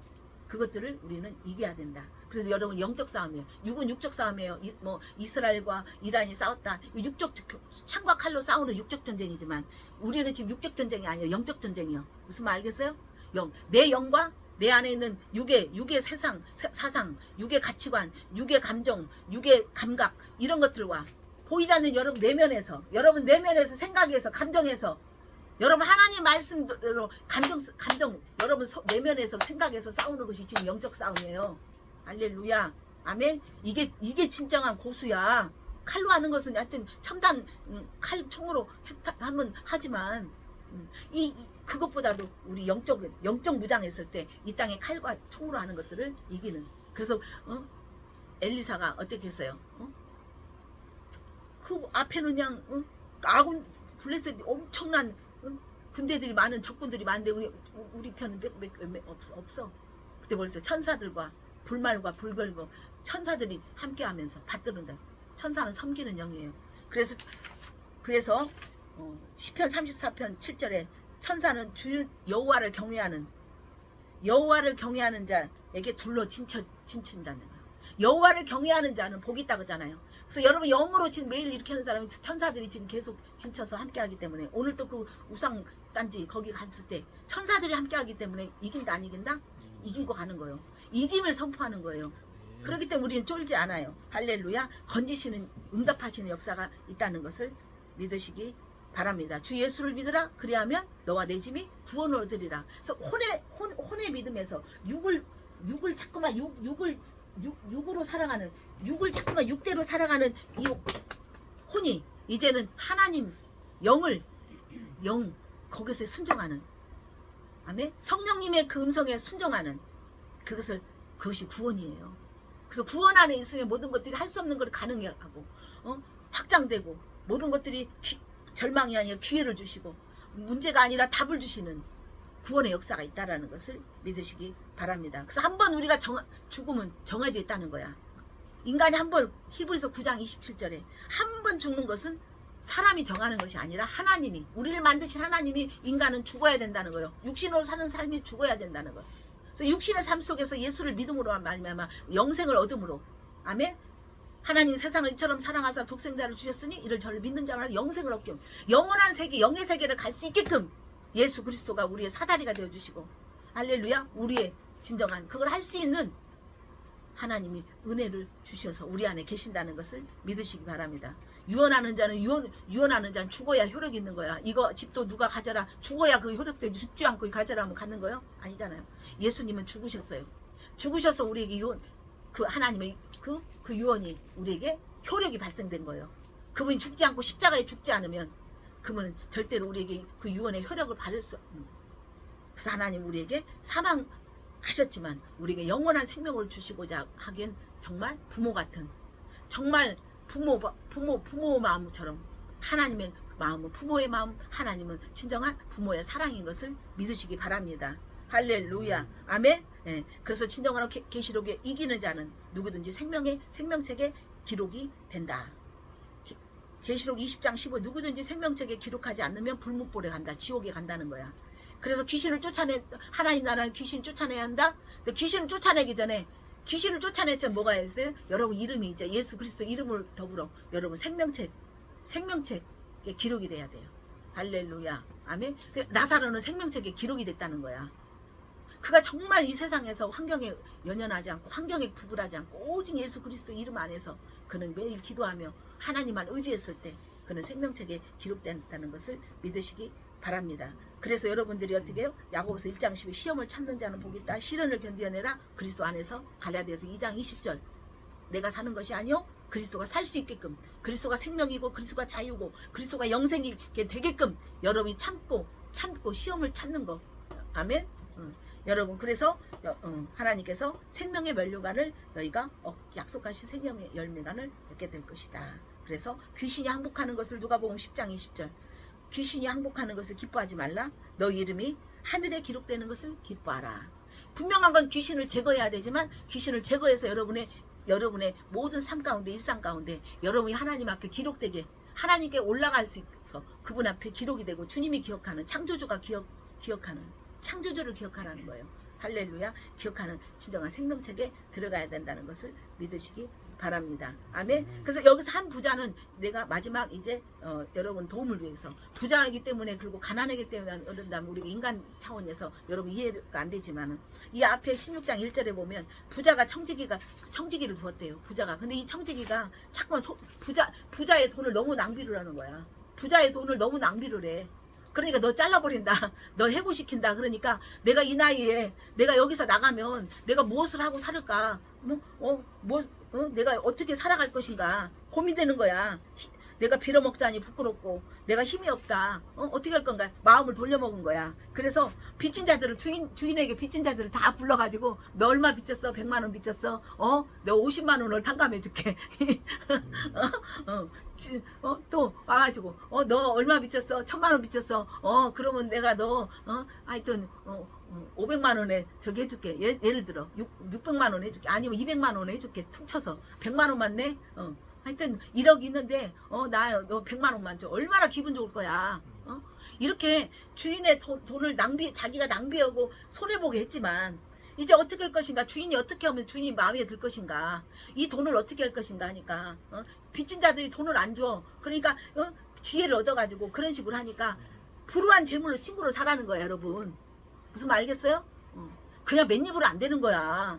그것들을 우리는 이겨야 된다. 그래서 여러분 영적 싸움이에요. 육은 육적 싸움이에요. 뭐 이스라엘과 이란이 싸웠다. 육적 창과 칼로 싸우는 육적 전쟁이지만 우리는 지금 육적 전쟁이 아니에요. 영적 전쟁이요. 무슨 말 알겠어요? 내 영과 내 안에 있는 육의 사상, 육의 가치관, 육의 감정, 육의 감각, 이런 것들과 보이지 않는 여러분 내면에서 생각에서, 감정에서, 여러분 하나님 말씀대로 감정 여러분 내면에서, 생각에서 싸우는 것이 지금 영적 싸움이에요. 할렐루야. 아멘. 이게 진정한 고수야. 칼로 하는 것은 하여튼 첨단 총으로 하면 하지만 그것보다도 우리 영적 무장했을 때 이 땅에 칼과 총으로 하는 것들을 이기는. 그래서 엘리사가 어떻게 했어요? 그 앞에는 그냥 아군 블레셋 엄청난 군대들이 많은, 적군들이 많은데 우리 편은 없어. 그때 벌써 천사들과 불말과 불벌과 천사들이 함께하면서 받들은다. 천사는 섬기는 영이에요. 그래서 시편 34편 7절에 천사는 주 여호와를 경외하는 자에게 둘러 진친다는 거예요. 여호와를 경외하는 자는 복이 있다고 하잖아요. 그래서 여러분 영으로 지금 매일 이렇게 하는 사람이 천사들이 지금 계속 진쳐서 함께하기 때문에, 오늘 또 그 우상 단지 거기 갔을 때 천사들이 함께하기 때문에 이긴다 안 이긴다? 이기고 가는 거예요. 이김을 선포하는 거예요. 그렇기 때문에 우리는 쫄지 않아요. 할렐루야. 건지시는, 응답하시는 역사가 있다는 것을 믿으시기 바랍니다. 주 예수를 믿으라. 그리하면 너와 내 집이 구원을 얻으리라. 그래서 혼의 믿음에서 육을 자꾸만 육으로 살아가는, 육을 자꾸만 육대로 살아가는 이 혼이 이제는 하나님 영 거기서 순종하는, 아멘. 성령님의 그 음성에 순종하는 그것이 구원이에요. 그래서 구원 안에 있으면 모든 것들이 할 수 없는 걸 가능하고 확장되고, 모든 것들이 절망이 아니라 기회를 주시고 문제가 아니라 답을 주시는 구원의 역사가 있다라는 것을 믿으시기 바랍니다. 그래서 한번 우리가 죽음은 정해져 있다는 거야. 인간이 한번, 히브리서 9장 27절에 한 번 죽는 것은 사람이 정하는 것이 아니라 하나님이, 우리를 만드신 하나님이 인간은 죽어야 된다는 거예요. 육신으로 사는 삶이 죽어야 된다는 거예요. 그래서 육신의 삶 속에서 예수를 믿음으로 말미암아 영생을 얻음으로, 아멘. 하나님 세상을 이처럼 사랑하사 독생자를 주셨으니 이를 저를 믿는 자마다 영생을 얻게 하고 영원한 세계 영의 세계를 갈 수 있게끔 예수 그리스도가 우리의 사다리가 되어주시고 할렐루야 우리의 진정한 그걸 할 수 있는 하나님이 은혜를 주셔서 우리 안에 계신다는 것을 믿으시기 바랍니다. 유언하는 자는 유언하는 자는 죽어야 효력이 있는 거야. 이거 집도 누가 가져라 죽어야 그 효력되지 죽지 않고 가져라 하면 갖는 거요? 아니잖아요. 예수님은 죽으셨어요. 죽으셔서 우리에게 유언 그 하나님의 그 유언이 우리에게 효력이 발생된 거예요. 그분이 죽지 않고 십자가에 죽지 않으면 그러면 절대로 우리에게 그 유언의 효력을 받을 수 없는 그래서 하나님 우리에게 사망하셨지만 우리에게 영원한 생명을 주시고자 하기엔 정말 부모 같은 정말 부모 마음처럼 하나님의 마음은 부모의 마음 하나님은 진정한 부모의 사랑인 것을 믿으시기 바랍니다. 할렐루야 아멘. 예, 그래서 진정한 계시록에 이기는 자는 누구든지 생명책에 기록이 된다. 계시록 20장 15 누구든지 생명책에 기록하지 않으면 불못불에 간다. 지옥에 간다는 거야. 그래서 귀신을 하나님 나라는 귀신 쫓아내야 한다. 근데 귀신을 쫓아내기 전에 귀신을 쫓아내자 뭐가 있어요? 여러분 이름이 이제 예수 그리스도 이름을 더불어 여러분 생명책에 기록이 돼야 돼요. 할렐루야 아멘. 나사로는 생명책에 기록이 됐다는 거야. 그가 정말 이 세상에서 환경에 연연하지 않고 환경에 구분하지 않고 오직 예수 그리스도 이름 안에서 그는 매일 기도하며 하나님만 의지했을 때 그는 생명책에 기록된다는 것을 믿으시기 바랍니다. 그래서 여러분들이 어떻게 해요? 야고보서 1장 12 시험을 참는 자는 복이 있다. 시련을 견디어내라. 그리스도 안에서 갈라디아서 2장 20절 내가 사는 것이 아니요 그리스도가 살 수 있게끔 그리스도가 생명이고 그리스도가 자유고 그리스도가 영생이 되게끔 여러분이 참고 시험을 참는 거 아멘. 여러분 그래서 하나님께서 생명의 면류관을 너희가 약속하신 생명의 열매관을 얻게 될 것이다. 그래서 귀신이 항복하는 것을 누가복음 10장 20절 귀신이 항복하는 것을 기뻐하지 말라. 너희 이름이 하늘에 기록되는 것을 기뻐하라. 분명한 건 귀신을 제거해야 되지만 귀신을 제거해서 여러분의 모든 삶 가운데 일상 가운데 여러분이 하나님 앞에 기록되게 하나님께 올라갈 수 있어 그분 앞에 기록이 되고 주님이 기억하는 창조주가 기억하는 창조주를 기억하라는 거예요. 할렐루야 기억하는 진정한 생명책에 들어가야 된다는 것을 믿으시기 바랍니다. 아멘. 그래서 여기서 한 부자는 내가 마지막 이제 여러분 도움을 위해서 부자이기 때문에 그리고 가난하기 때문에 그런다면 우리 인간 차원에서 여러분 이해가 안 되지만은 이 앞에 16장 1절에 보면 부자가 청지기를 두었대요. 부자가 근데 이 청지기가 자꾸 부자의 돈을 너무 낭비를 하는 거야. 부자의 돈을 너무 낭비를 해. 그러니까 너 잘라버린다. 너 해고시킨다. 그러니까 내가 이 나이에 내가 여기서 나가면 내가 무엇을 하고 살을까? 내가 어떻게 살아갈 것인가? 고민되는 거야. 내가 빌어먹자니 부끄럽고 내가 힘이 없다. 어떻게 할 건가? 마음을 돌려먹은 거야. 그래서 빚진 자들을 주인에게 빚진 자들을 다 불러가지고 너 얼마 빚졌어? 100만 원 빚졌어? 너 50만 원을 탕감해 줄게. 또 와가지고 너 얼마 빚졌어? 1000만 원 빚졌어? 그러면 내가 너 하여튼 500만 원에 저기 해줄게. 예를 들어 600만 원 해줄게. 아니면 200만 원 해줄게. 퉁쳐서 100만 원만 내. 하여튼 1억 있는데 너 100만 원만 줘. 얼마나 기분 좋을 거야. 이렇게 주인의 돈을 자기가 낭비하고 손해보게 했지만 이제 어떻게 할 것인가? 주인이 어떻게 하면 주인이 마음에 들 것인가? 이 돈을 어떻게 할 것인가 하니까 빚진 자들이 돈을 안 줘. 그러니까 지혜를 얻어가지고 그런 식으로 하니까 불우한 재물로 친구로 살라는 거야. 여러분 무슨 말 알겠어요? 그냥 맨입으로 안 되는 거야.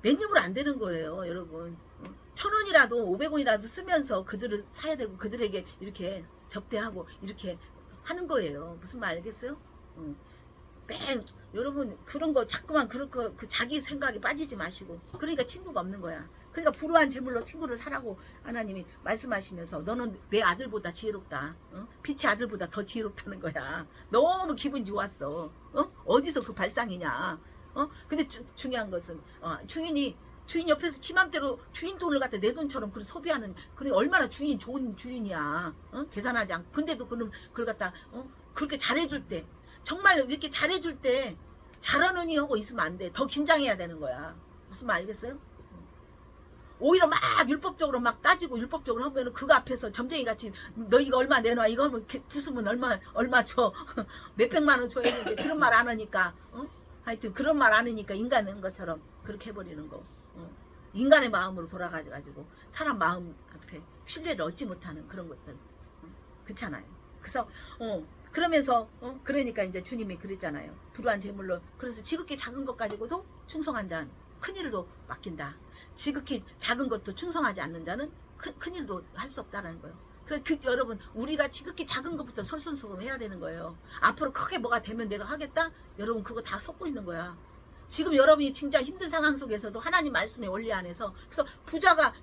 맨입으로 안 되는 거예요. 여러분 1000원이라도 500원이라도 쓰면서 그들을 사야 되고 그들에게 이렇게 접대하고 이렇게 하는 거예요. 무슨 말 알겠어요? 여러분 그런 거 자꾸만 그렇게 자기 생각에 빠지지 마시고 그러니까 친구가 없는 거야. 그러니까 불우한 재물로 친구를 사라고 하나님이 말씀하시면서 너는 내 아들보다 지혜롭다. 빛의 아들보다 더 지혜롭다는 거야. 너무 기분 좋았어. 어디서 그 발상이냐. 근데 중요한 것은 주인 옆에서 지 맘대로 주인 돈을 갖다 내 돈처럼 그렇게 소비하는 그래 얼마나 주인 좋은 주인이야. 계산하지 않고 근데도 그걸 갖다 그렇게 잘해줄 때 정말 이렇게 잘해줄 때 잘하느니 하고 있으면 안 돼. 더 긴장해야 되는 거야. 무슨 말 알겠어요? 오히려 막 율법적으로 막 따지고 율법적으로 하면 그거 앞에서 점쟁이 같이 너 이거 얼마 내놔 이거 하면 부수면 얼마 줘 몇백만 원 줘야 되는데 그런 말 안 하니까 하여튼 그런 말 안 하니까 인간인 것처럼 그렇게 해버리는 거. 인간의 마음으로 돌아가가지고 사람 마음 앞에 신뢰를 얻지 못하는 그런 것들. 그렇잖아요. 그래서 그러면서 그러니까 이제 주님이 그랬잖아요. 불우한 재물로. 그래서 지극히 작은 것 가지고도 충성한 자는 큰 일도 맡긴다. 지극히 작은 것도 충성하지 않는 자는 큰 일도 할 수 없다는 거예요. 그래서 여러분 우리가 지극히 작은 것부터 솔선수범 해야 되는 거예요. 앞으로 크게 뭐가 되면 내가 하겠다. 여러분 그거 다 섞고 있는 거야. 지금 여러분이 진짜 힘든 상황 속에서도 하나님 말씀의 원리 안에서 그래서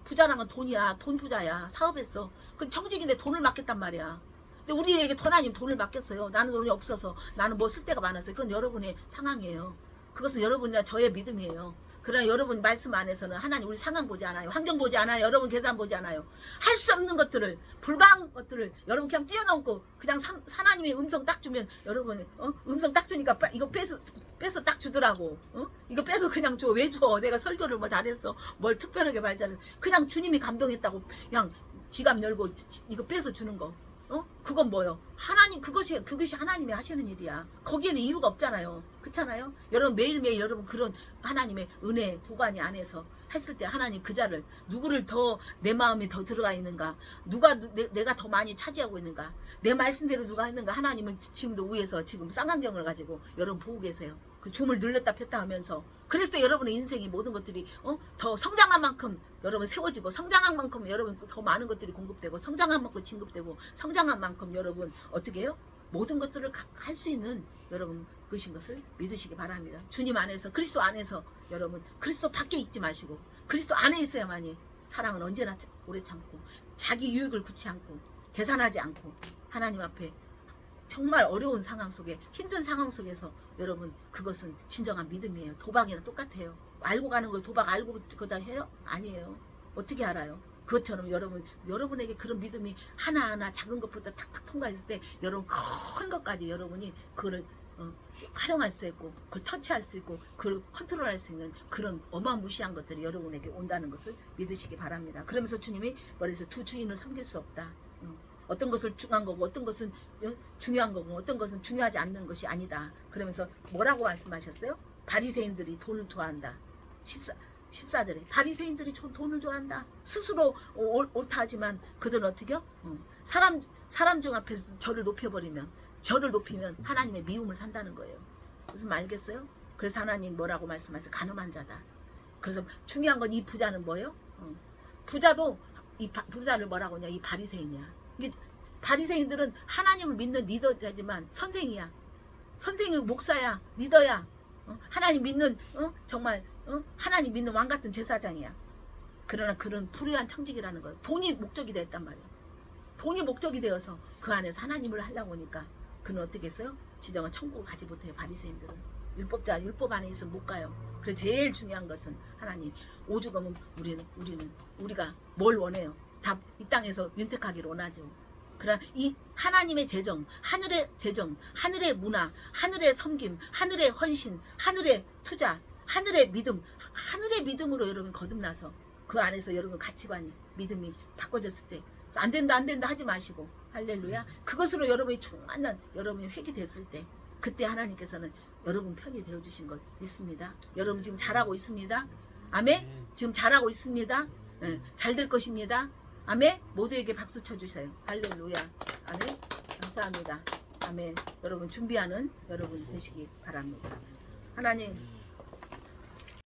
부자란 건 돈이야. 돈 부자야. 사업했어. 그 청직인데 돈을 맡겼단 말이야. 근데 우리에게 하나님 돈을 맡겼어요. 나는 돈이 없어서 나는 뭐 쓸 데가 많았어요. 그건 여러분의 상황이에요. 그것은 여러분이나 저의 믿음이에요. 그러나 여러분 말씀 안에서는 하나님 우리 상황 보지 않아요. 환경 보지 않아요. 여러분 계산 보지 않아요. 할 수 없는 것들을 불가한 것들을 여러분 그냥 뛰어넘고 그냥 하나님의 음성 딱 주면 여러분 음성 딱 주니까 이거 빼서 딱 주더라고. 이거 빼서 그냥 줘. 왜 줘? 내가 설교를 뭐 잘했어. 뭘 특별하게 말 잘했어. 그냥 주님이 감동했다고 그냥 지갑 열고 이거 빼서 주는 거. 그건 뭐요? 하나님 그것이 하나님이 하시는 일이야. 거기에는 이유가 없잖아요. 그렇잖아요? 여러분 매일매일 여러분 그런 하나님의 은혜 도가니 안에서 했을 때 하나님 그 자를 누구를 더 내 마음에 더 들어가 있는가? 누가 내가 더 많이 차지하고 있는가? 내 말씀대로 누가 했는가? 하나님은 지금도 위에서 지금 쌍안경을 가지고 여러분 보고 계세요. 그 줌을 늘렸다 폈다 하면서 그래서 여러분의 인생이 모든 것들이 더 성장한 만큼 여러분 세워지고 성장한 만큼 여러분 더 많은 것들이 공급되고 성장한 만큼 진급되고 성장한 만큼 여러분 어떻게 해요? 모든 것들을 할 수 있는 여러분 그신 것을 믿으시기 바랍니다. 주님 안에서 그리스도 안에서 여러분 그리스도 밖에 있지 마시고 그리스도 안에 있어야만이 사랑은 언제나 오래 참고 자기 유익을 굳지 않고 계산하지 않고 하나님 앞에 정말 어려운 상황 속에 힘든 상황 속에서 여러분 그것은 진정한 믿음이에요. 도박이랑 똑같아요. 알고 가는 거 도박 알고 그다 해요? 아니에요. 어떻게 알아요? 그것처럼 여러분에게 그런 믿음이 하나하나 작은 것부터 탁탁 통과했을 때 여러분 큰 것까지 여러분이 그거를 활용할 수 있고 그걸 터치할 수 있고 그걸 컨트롤할 수 있는 그런 어마무시한 것들이 여러분에게 온다는 것을 믿으시기 바랍니다. 그러면서 주님이 말해서 두 주인을 섬길 수 없다. 어떤 것을 중요한 거고 어떤 것은 중요한 거고 어떤 것은 중요하지 않는 것이 아니다. 그러면서 뭐라고 말씀하셨어요? 바리새인들이 돈을 좋아한다. 14절에 바리새인들이 돈을 좋아한다. 스스로 옳다 하지만 그들은 어떻게요? 사람 중 앞에서 저를 높이면 하나님의 미움을 산다는 거예요. 무슨 말 알겠어요? 그래서 하나님 뭐라고 말씀하세요? 가늠한 자다. 그래서 중요한 건 이 부자는 뭐예요? 부자도 이 부자를 뭐라고 하냐? 이 바리새인이야. 바리새인들은 하나님을 믿는 리더자지만 선생이야. 선생이 목사야. 리더야. 하나님 믿는 정말 하나님 믿는 왕같은 제사장이야. 그러나 그런 불의한 청직이라는 거예요. 돈이 목적이 됐단 말이에요. 돈이 목적이 되어서 그 안에서 하나님을 하려고 하니까 그는 어떻게 했어요? 지정은 천국을 가지 못해요. 바리새인들은 율법 안에 있으면 못 가요. 그래서 제일 중요한 것은 하나님 오죽하면 우리가 뭘 원해요? 다 이 땅에서 윤택하기를 원하죠. 그러나 이 하나님의 재정, 하늘의 재정, 하늘의 문화, 하늘의 섬김, 하늘의 헌신, 하늘의 투자, 하늘의 믿음으로 여러분 거듭나서 그 안에서 여러분 가치관이 믿음이 바꿔졌을 때 안 된다 하지 마시고 할렐루야. 그것으로 여러분이 충만한 여러분이 회개됐을 때 그때 하나님께서는 여러분 편이 되어주신 걸 믿습니다. 여러분 지금 잘하고 있습니다. 아멘. 지금 잘하고 있습니다. 네, 잘 될 것입니다. 아멘. 모두에게 박수 쳐주세요. 할렐루야. 아멘. 감사합니다. 아멘. 여러분 준비하는 여러분 되시기 바랍니다. 하나님